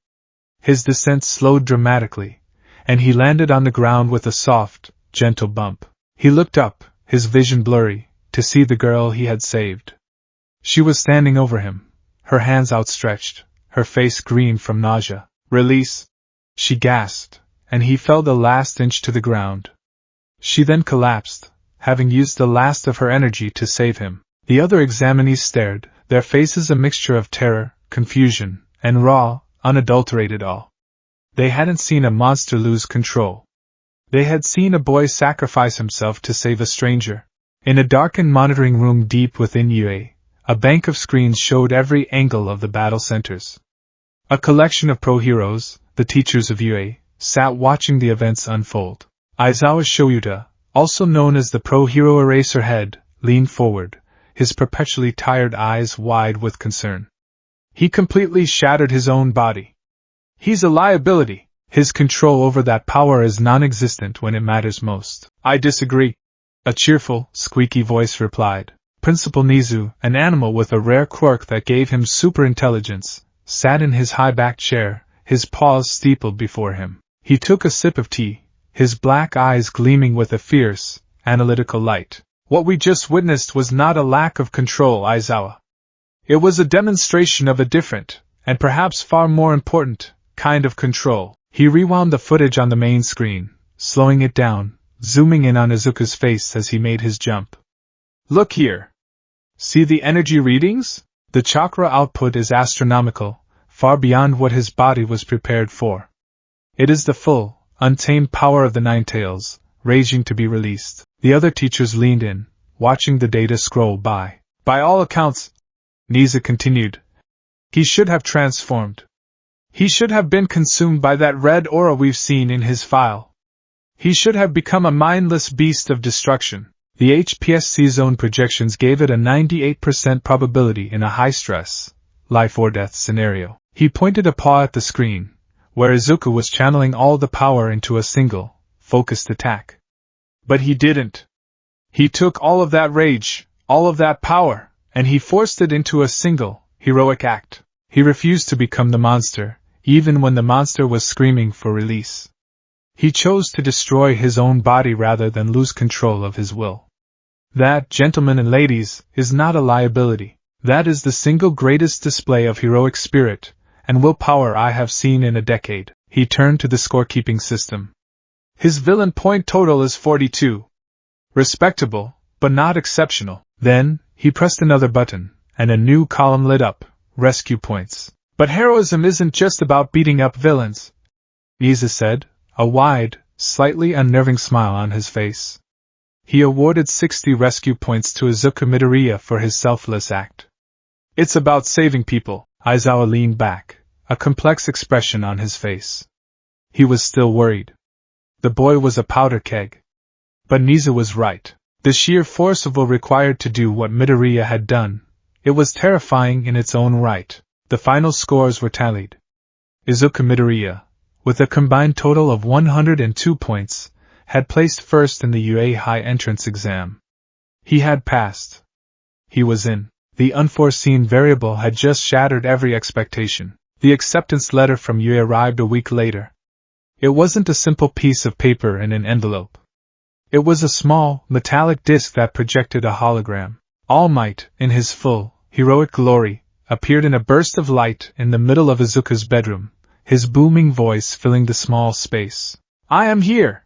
His descent slowed dramatically, and he landed on the ground with a soft, gentle bump. He looked up, his vision blurry, to see the girl he had saved. She was standing over him, her hands outstretched, her face green from nausea. Release! She gasped, and he fell the last inch to the ground. She then collapsed, having used the last of her energy to save him. The other examinees stared, their faces a mixture of terror, confusion, and raw, unadulterated awe. They hadn't seen a monster lose control. They had seen a boy sacrifice himself to save a stranger. In a darkened monitoring room deep within UA, a bank of screens showed every angle of the battle centers. A collection of pro-heroes, the teachers of UA, sat watching the events unfold. Aizawa Shoyuta, also known as the pro-hero Eraserhead, leaned forward, his perpetually tired eyes wide with concern. He completely shattered his own body. He's a liability. His control over that power is non-existent when it matters most. I disagree. A cheerful, squeaky voice replied. Principal Nizu, an animal with a rare quirk that gave him superintelligence, sat in his high-backed chair, his paws steepled before him. He took a sip of tea, his black eyes gleaming with a fierce, analytical light. What we just witnessed was not a lack of control, Aizawa. It was a demonstration of a different, and perhaps far more important, kind of control. He rewound the footage on the main screen, slowing it down, zooming in on Izuku's face as he made his jump. Look here. See the energy readings? The chakra output is astronomical, far beyond what his body was prepared for. It is the full, untamed power of the Nine Tails, raging to be released. The other teachers leaned in, watching the data scroll by. By all accounts, Nisa continued, he should have transformed. He should have been consumed by that red aura we've seen in his file. He should have become a mindless beast of destruction. The HPSC zone projections gave it a 98% probability in a high-stress, life-or-death scenario. He pointed a paw at the screen, where Izuku was channeling all the power into a single, focused attack. But he didn't. He took all of that rage, all of that power, and he forced it into a single, heroic act. He refused to become the monster, even when the monster was screaming for release. He chose to destroy his own body rather than lose control of his will. That, gentlemen and ladies, is not a liability. That is the single greatest display of heroic spirit and willpower I have seen in a decade. He turned to the scorekeeping system. His villain point total is 42. Respectable, but not exceptional. Then, he pressed another button, and a new column lit up, rescue points. But heroism isn't just about beating up villains, Nisa said, a wide, slightly unnerving smile on his face. He awarded 60 rescue points to Izuku Midoriya for his selfless act. It's about saving people. Aizawa leaned back, a complex expression on his face. He was still worried. The boy was a powder keg. But Nisa was right. The sheer force of will required to do what Midoriya had done, it was terrifying in its own right. The final scores were tallied. Izuku Midoriya, with a combined total of 102 points, had placed first in the UA High Entrance exam. He had passed. He was in. The unforeseen variable had just shattered every expectation. The acceptance letter from UA arrived a week later. It wasn't a simple piece of paper in an envelope. It was a small, metallic disc that projected a hologram. All Might, in his full, heroic glory, appeared in a burst of light in the middle of Izuku's bedroom, his booming voice filling the small space. I am here!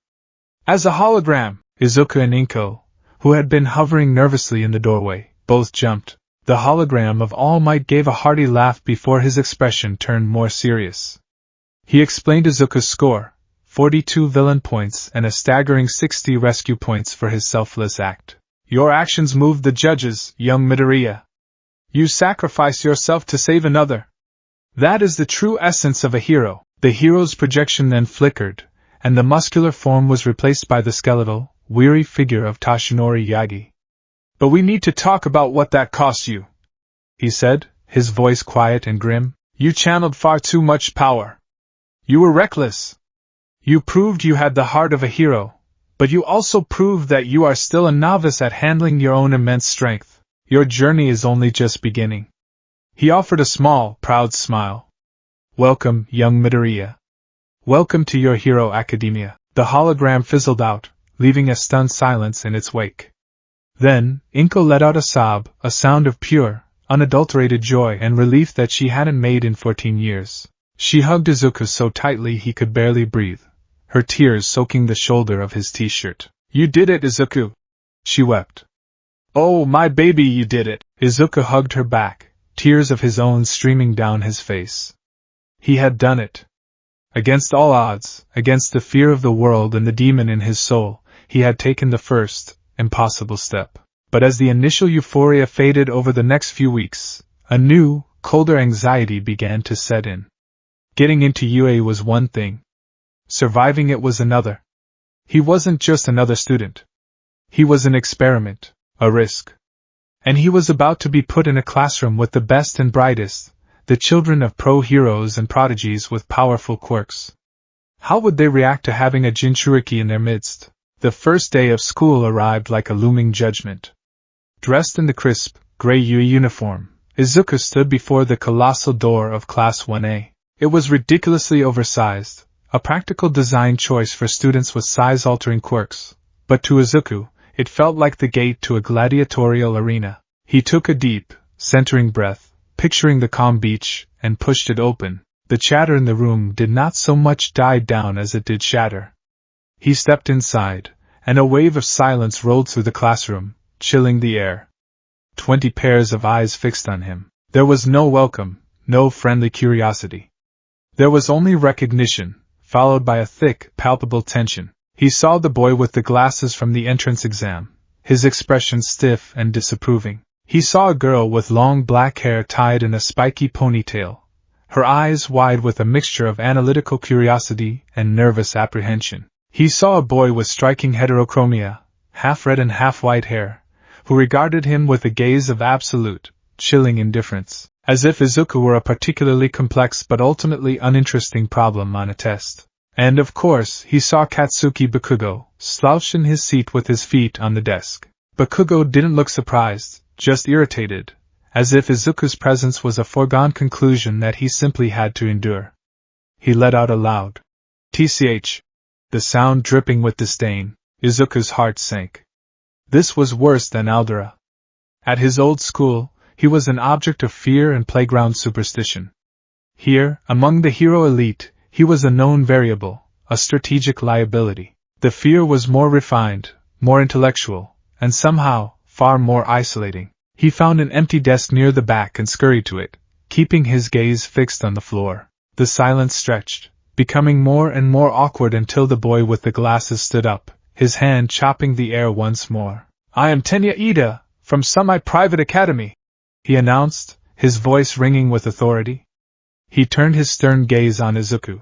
As a hologram! Izuku and Inko, who had been hovering nervously in the doorway, both jumped. The hologram of All Might gave a hearty laugh before his expression turned more serious. He explained Izuku's score, 42 villain points and a staggering 60 rescue points for his selfless act. Your actions moved the judges, young Midoriya. You sacrificed yourself to save another. That is the true essence of a hero. The hero's projection then flickered, and the muscular form was replaced by the skeletal, weary figure of Toshinori Yagi. But we need to talk about what that cost you, he said, his voice quiet and grim. You channeled far too much power. You were reckless. You proved you had the heart of a hero, but you also proved that you are still a novice at handling your own immense strength. Your journey is only just beginning. He offered a small, proud smile. Welcome, young Midoriya. Welcome to your hero academia. The hologram fizzled out, leaving a stunned silence in its wake. Then, Inko let out a sob, a sound of pure, unadulterated joy and relief that she hadn't made in 14 years. She hugged Izuku so tightly he could barely breathe, her tears soaking the shoulder of his t-shirt. You did it, Izuku! She wept. Oh, my baby, you did it! Izuku hugged her back, tears of his own streaming down his face. He had done it. Against all odds, against the fear of the world and the demon in his soul, he had taken the first, impossible step. But as the initial euphoria faded over the next few weeks, a new, colder anxiety began to set in. Getting into UA was one thing. Surviving it was another. He wasn't just another student. He was an experiment, a risk. And he was about to be put in a classroom with the best and brightest, the children of pro-heroes and prodigies with powerful quirks. How would they react to having a Jinchuriki in their midst? The first day of school arrived like a looming judgment. Dressed in the crisp, gray UA uniform, Izuku stood before the colossal door of Class 1A. It was ridiculously oversized, a practical design choice for students with size-altering quirks, but to Izuku, it felt like the gate to a gladiatorial arena. He took a deep, centering breath, picturing the calm beach, and pushed it open. The chatter in the room did not so much die down as it did shatter. He stepped inside, and a wave of silence rolled through the classroom, chilling the air. 20 pairs of eyes fixed on him. There was no welcome, no friendly curiosity. There was only recognition, followed by a thick, palpable tension. He saw the boy with the glasses from the entrance exam, his expression stiff and disapproving. He saw a girl with long black hair tied in a spiky ponytail, her eyes wide with a mixture of analytical curiosity and nervous apprehension. He saw a boy with striking heterochromia, half red and half white hair, who regarded him with a gaze of absolute, chilling indifference, as if Izuku were a particularly complex but ultimately uninteresting problem on a test. And of course, he saw Katsuki Bakugo, slouched in his seat with his feet on the desk. Bakugo didn't look surprised, just irritated, as if Izuku's presence was a foregone conclusion that he simply had to endure. He let out a loud "TCH," the sound dripping with disdain. Izuku's heart sank. This was worse than Aldera. At his old school, he was an object of fear and playground superstition. Here, among the hero elite, he was a known variable, a strategic liability. The fear was more refined, more intellectual, and somehow, far more isolating. He found an empty desk near the back and scurried to it, keeping his gaze fixed on the floor. The silence stretched, becoming more and more awkward until the boy with the glasses stood up, his hand chopping the air once more. I am Tenya Ida, from Semi-Private Academy, he announced, his voice ringing with authority. He turned his stern gaze on Izuku.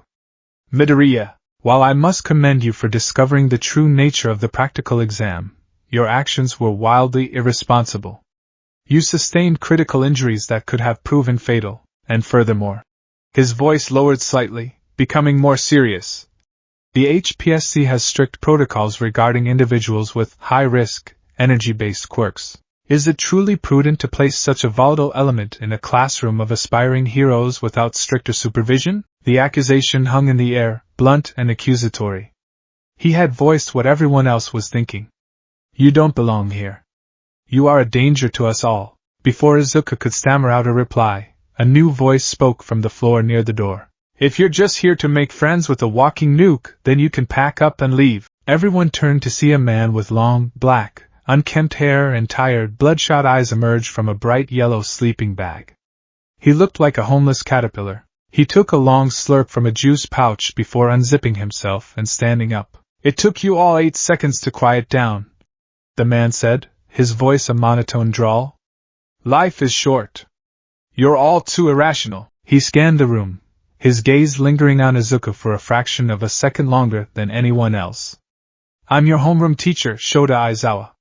Midoriya, while I must commend you for discovering the true nature of the practical exam, your actions were wildly irresponsible. You sustained critical injuries that could have proven fatal, and furthermore, his voice lowered slightly, becoming more serious. The HPSC has strict protocols regarding individuals with high-risk, energy-based quirks. Is it truly prudent to place such a volatile element in a classroom of aspiring heroes without stricter supervision? The accusation hung in the air, blunt and accusatory. He had voiced what everyone else was thinking. You don't belong here. You are a danger to us all. Before Izuku could stammer out a reply, a new voice spoke from the floor near the door. If you're just here to make friends with a walking nuke, then you can pack up and leave. Everyone turned to see a man with long, black, unkempt hair and tired, bloodshot eyes emerge from a bright yellow sleeping bag. He looked like a homeless caterpillar. He took a long slurp from a juice pouch before unzipping himself and standing up. It took you all 8 seconds to quiet down, the man said, his voice a monotone drawl. Life is short. You're all too irrational. He scanned the room, his gaze lingering on Izuku for a fraction of a second longer than anyone else. "I'm your homeroom teacher, Shota Aizawa.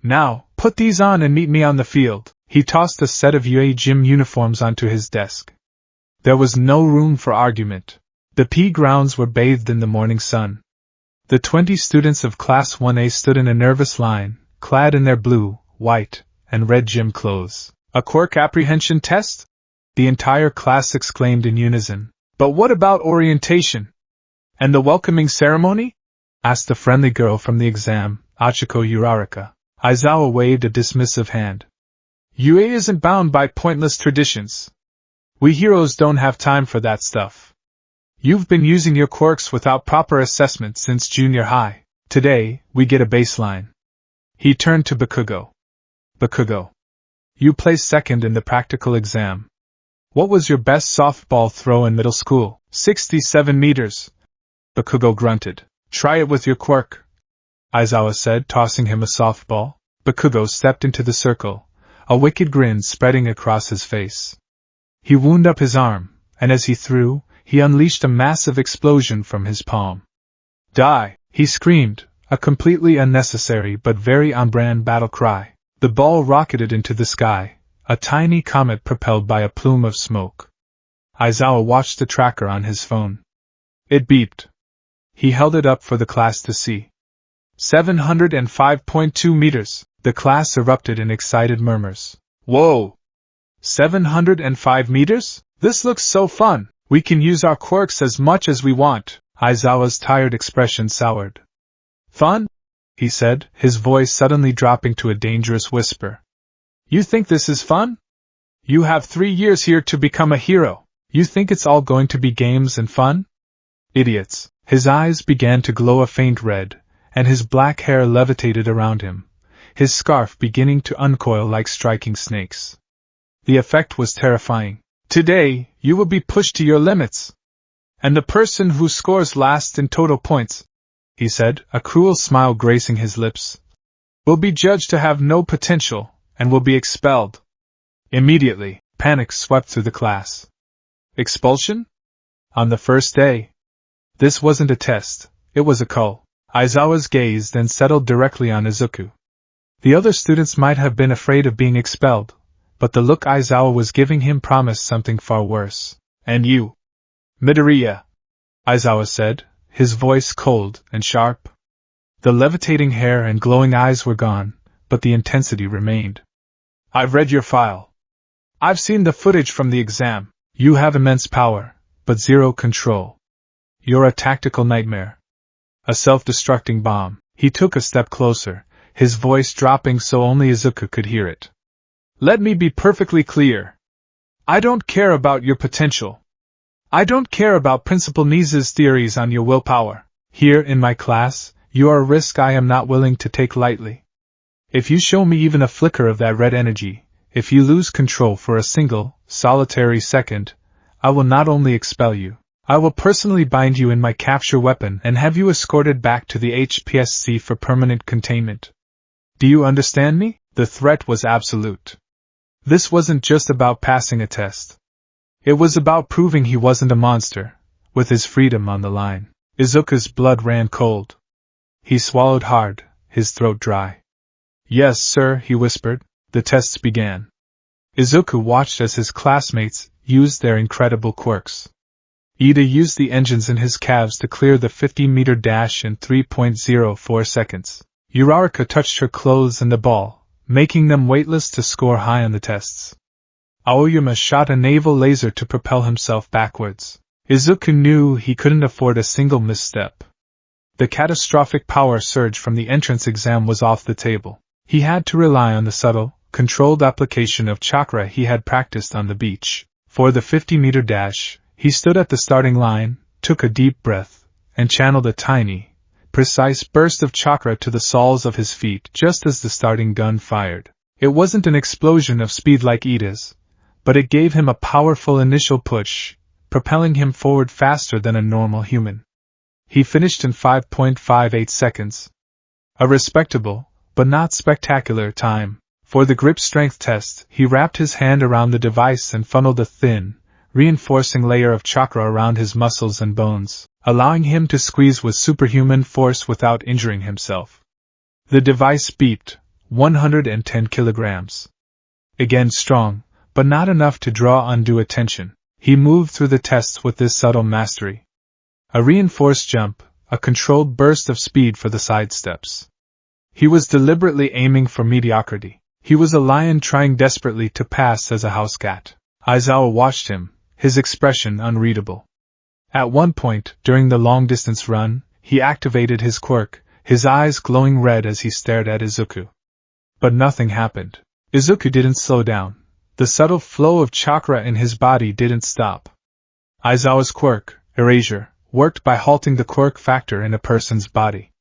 Now, put these on and meet me on the field." He tossed a set of UA gym uniforms onto his desk. There was no room for argument. The P grounds were bathed in the morning sun. The 20 students of Class 1A stood in a nervous line, clad in their blue, white, and red gym clothes. "A quirk apprehension test?" the entire class exclaimed in unison. "But what about orientation? And the welcoming ceremony?" asked a friendly girl from the exam, Achiko Uraraka. Aizawa waved a dismissive hand. "UA isn't bound by pointless traditions. We heroes don't have time for that stuff. You've been using your quirks without proper assessment since junior high. Today, we get a baseline." He turned to Bakugo. "Bakugo, you placed second in the practical exam. What was your best softball throw in middle school?" 67 meters. Bakugo grunted. "Try it with your quirk," Aizawa said, tossing him a softball. Bakugo stepped into the circle, a wicked grin spreading across his face. He wound up his arm, and as he threw, he unleashed a massive explosion from his palm. "Die!" he screamed, a completely unnecessary but very on-brand battle cry. The ball rocketed into the sky, a tiny comet propelled by a plume of smoke. Aizawa watched the tracker on his phone. It beeped. He held it up for the class to see. 705.2 meters. The class erupted in excited murmurs. "Whoa! 705 meters? This looks so fun! We can use our quirks as much as we want." Aizawa's tired expression soured. "Fun?" he said, his voice suddenly dropping to a dangerous whisper. "You think this is fun? You have 3 years here to become a hero. You think it's all going to be games and fun? Idiots." His eyes began to glow a faint red, and his black hair levitated around him, his scarf beginning to uncoil like striking snakes. The effect was terrifying. "Today, you will be pushed to your limits. And the person who scores last in total points," he said, a cruel smile gracing his lips, "will be judged to have no potential, and will be expelled." Immediately, panic swept through the class. Expulsion? On the first day? This wasn't a test, it was a call. Aizawa's gaze then settled directly on Izuku. The other students might have been afraid of being expelled, but the look Aizawa was giving him promised something far worse. "And you, Midoriya," Aizawa said, his voice cold and sharp. The levitating hair and glowing eyes were gone, but the intensity remained. "I've read your file. I've seen the footage from the exam. You have immense power, but zero control. You're a tactical nightmare. A self-destructing bomb." He took a step closer, his voice dropping so only Izuku could hear it. "Let me be perfectly clear. I don't care about your potential. I don't care about Principal Nisa's theories on your willpower. Here in my class, you are a risk I am not willing to take lightly. If you show me even a flicker of that red energy, if you lose control for a single, solitary second, I will not only expel you, I will personally bind you in my capture weapon and have you escorted back to the HPSC for permanent containment. Do you understand me?" The threat was absolute. This wasn't just about passing a test. It was about proving he wasn't a monster, with his freedom on the line. Izuku's blood ran cold. He swallowed hard, his throat dry. "Yes, sir," he whispered. The tests began. Izuku watched as his classmates used their incredible quirks. Ida used the engines in his calves to clear the 50-meter dash in 3.04 seconds. Uraraka touched her clothes and the ball, making them weightless to score high on the tests. Aoyama shot a naval laser to propel himself backwards. Izuku knew he couldn't afford a single misstep. The catastrophic power surge from the entrance exam was off the table. He had to rely on the subtle, controlled application of chakra he had practiced on the beach. For the 50-meter dash, he stood at the starting line, took a deep breath, and channeled a tiny, precise burst of chakra to the soles of his feet just as the starting gun fired. It wasn't an explosion of speed like Ida's, but it gave him a powerful initial push, propelling him forward faster than a normal human. He finished in 5.58 seconds. A respectable, but not spectacular time. For the grip strength test, he wrapped his hand around the device and funneled a thin, reinforcing layer of chakra around his muscles and bones, allowing him to squeeze with superhuman force without injuring himself. The device beeped, 110 kilograms. Again strong, but not enough to draw undue attention. He moved through the tests with this subtle mastery. A reinforced jump, a controlled burst of speed for the side steps. He was deliberately aiming for mediocrity. He was a lion trying desperately to pass as a house cat. Aizawa watched him, his expression unreadable. At one point, during the long-distance run, he activated his quirk, his eyes glowing red as he stared at Izuku. But nothing happened. Izuku didn't slow down. The subtle flow of chakra in his body didn't stop. Aizawa's quirk, erasure, worked by halting the quirk factor in a person's body.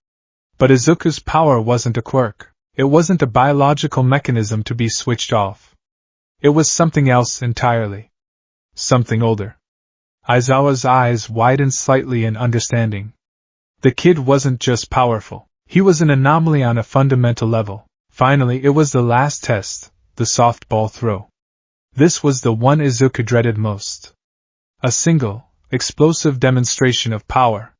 But Izuku's power wasn't a quirk. It wasn't a biological mechanism to be switched off. It was something else entirely. Something older. Aizawa's eyes widened slightly in understanding. The kid wasn't just powerful. He was an anomaly on a fundamental level. Finally, it was the last test, the softball throw. This was the one Izuku dreaded most. A single, explosive demonstration of power.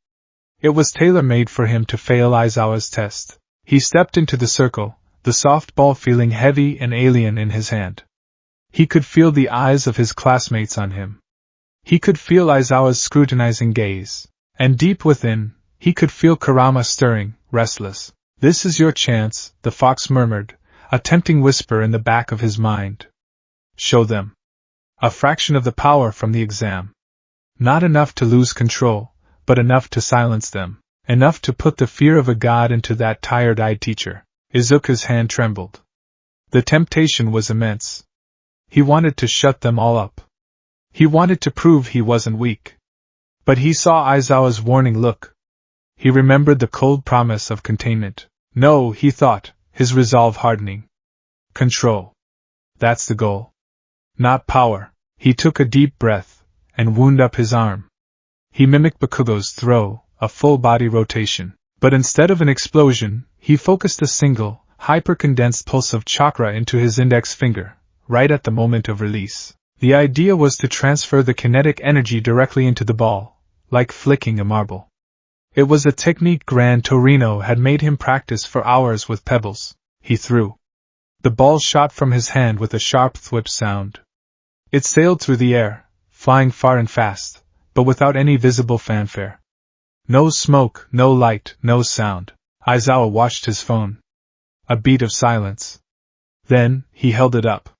It was tailor-made for him to fail Aizawa's test. He stepped into the circle, the softball feeling heavy and alien in his hand. He could feel the eyes of his classmates on him. He could feel Aizawa's scrutinizing gaze. And deep within, he could feel Kurama stirring, restless. "This is your chance," the fox murmured, a tempting whisper in the back of his mind. "Show them." A fraction of the power from the exam. Not enough to lose control, but enough to silence them. Enough to put the fear of a god into that tired-eyed teacher. Izuku's hand trembled. The temptation was immense. He wanted to shut them all up. He wanted to prove he wasn't weak. But he saw Aizawa's warning look. He remembered the cold promise of containment. No, he thought, his resolve hardening. Control. That's the goal. Not power. He took a deep breath, and wound up his arm. He mimicked Bakugo's throw, a full-body rotation. But instead of an explosion, he focused a single, hyper-condensed pulse of chakra into his index finger, right at the moment of release. The idea was to transfer the kinetic energy directly into the ball, like flicking a marble. It was a technique Gran Torino had made him practice for hours with pebbles. He threw. The ball shot from his hand with a sharp thwip sound. It sailed through the air, flying far and fast, but without any visible fanfare. No smoke, no light, no sound. Aizawa watched his phone. A beat of silence. Then, he held it up.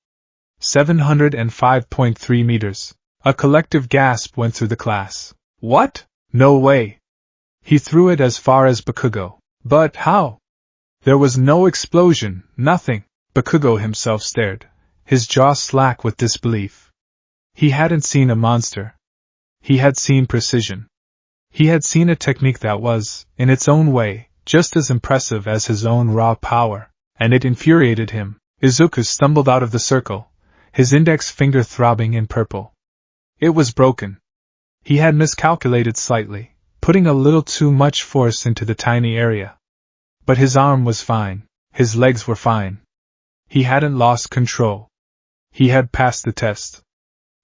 705.3 meters. A collective gasp went through the class. What? No way! He threw it as far as Bakugo. But how? There was no explosion, nothing. Bakugo himself stared, his jaw slack with disbelief. He hadn't seen a monster. He had seen precision. He had seen a technique that was, in its own way, just as impressive as his own raw power, and it infuriated him. Izuku stumbled out of the circle, his index finger throbbing in purple. It was broken. He had miscalculated slightly, putting a little too much force into the tiny area. But his arm was fine, his legs were fine. He hadn't lost control. He had passed the test.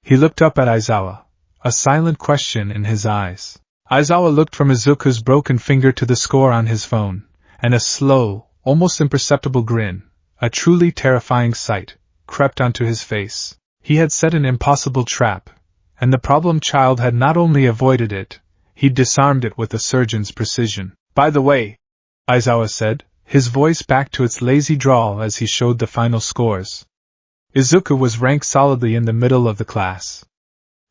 He looked up at Aizawa, a silent question in his eyes. Aizawa looked from Izuku's broken finger to the score on his phone, and a slow, almost imperceptible grin, a truly terrifying sight, crept onto his face. He had set an impossible trap, and the problem child had not only avoided it, he'd disarmed it with a surgeon's precision. By the way, Aizawa said, his voice back to its lazy drawl as he showed the final scores. Izuku was ranked solidly in the middle of the class.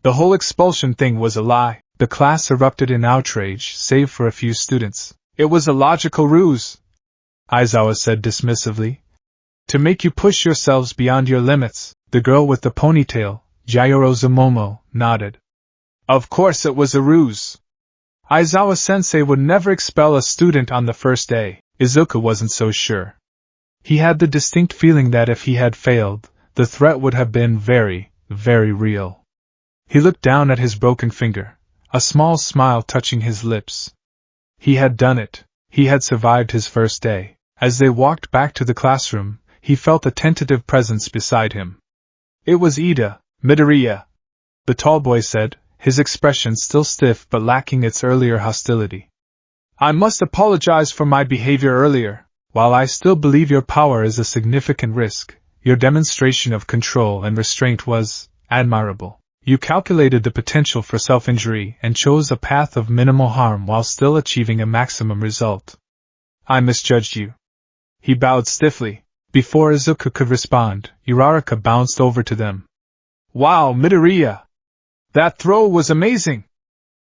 The whole expulsion thing was a lie. The class erupted in outrage, save for a few students. It was a logical ruse, Aizawa said dismissively. To make you push yourselves beyond your limits. The girl with the ponytail, Jayoro Zumomo, nodded. Of course it was a ruse. Aizawa-sensei would never expel a student on the first day. Izuku wasn't so sure. He had the distinct feeling that if he had failed, the threat would have been very, very real. He looked down at his broken finger, a small smile touching his lips. He had done it. He had survived his first day. As they walked back to the classroom, he felt a tentative presence beside him. It was Ida, Midoriya. the tall boy said, his expression still stiff but lacking its earlier hostility. I must apologize for my behavior earlier. While I still believe your power is a significant risk, your demonstration of control and restraint was admirable. You calculated the potential for self-injury and chose a path of minimal harm while still achieving a maximum result. I misjudged you. He bowed stiffly. Before Izuku could respond, Uraraka bounced over to them. Wow, Midoriya! That throw was amazing!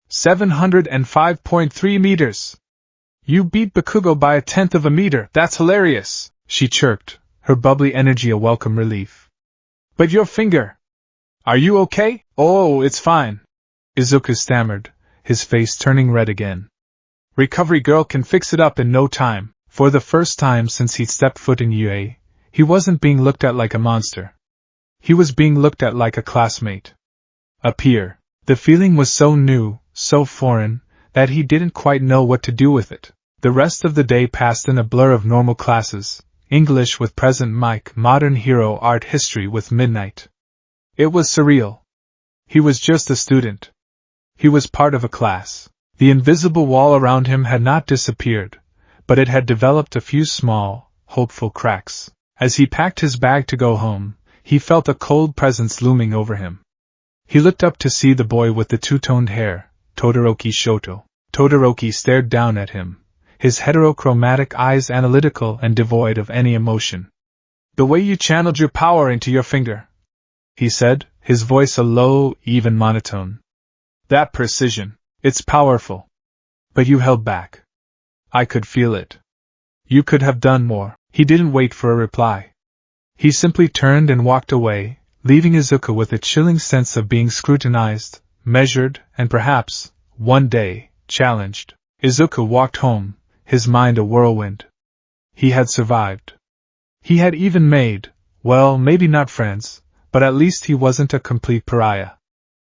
705.3 meters! You beat Bakugo by 1/10 of a meter, that's hilarious, she chirped, her bubbly energy a welcome relief. But your finger! Are you okay? Oh, it's fine, Izuku stammered, his face turning red again. Recovery girl can fix it up in no time. For the first time since he'd stepped foot in UA, he wasn't being looked at like a monster. He was being looked at like a classmate. A peer. The feeling was so new, so foreign, that he didn't quite know what to do with it. The rest of the day passed in a blur of normal classes, English with Present Mike, Modern Hero, Art History with Midnight. It was surreal. He was just a student. He was part of a class. The invisible wall around him had not disappeared, but it had developed a few small, hopeful cracks. As he packed his bag to go home, he felt a cold presence looming over him. He looked up to see the boy with the two-toned hair, Todoroki Shoto. Todoroki stared down at him, his heterochromatic eyes analytical and devoid of any emotion. The way you channeled your power into your finger, he said, his voice a low, even monotone. That precision, it's powerful. But you held back. I could feel it. You could have done more. He didn't wait for a reply. He simply turned and walked away, leaving Izuku with a chilling sense of being scrutinized, measured, and perhaps, one day, challenged. Izuku walked home, his mind a whirlwind. He had survived. He had even made, well, maybe not friends, but at least he wasn't a complete pariah.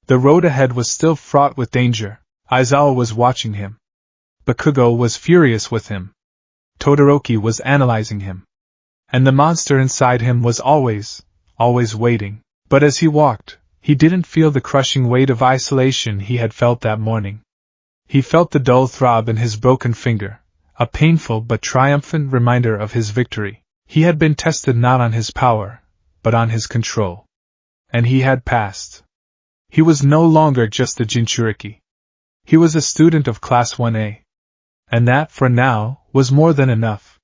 The road ahead was still fraught with danger. Aizawa was watching him. Bakugo was furious with him. Todoroki was analyzing him. And the monster inside him was always waiting. But as he walked, he didn't feel the crushing weight of isolation he had felt that morning. He felt the dull throb in his broken finger, a painful but triumphant reminder of his victory. He had been tested not on his power, but on his control. And he had passed. He was no longer just a Jinchuriki. He was a student of Class 1A. And that, for now, was more than enough.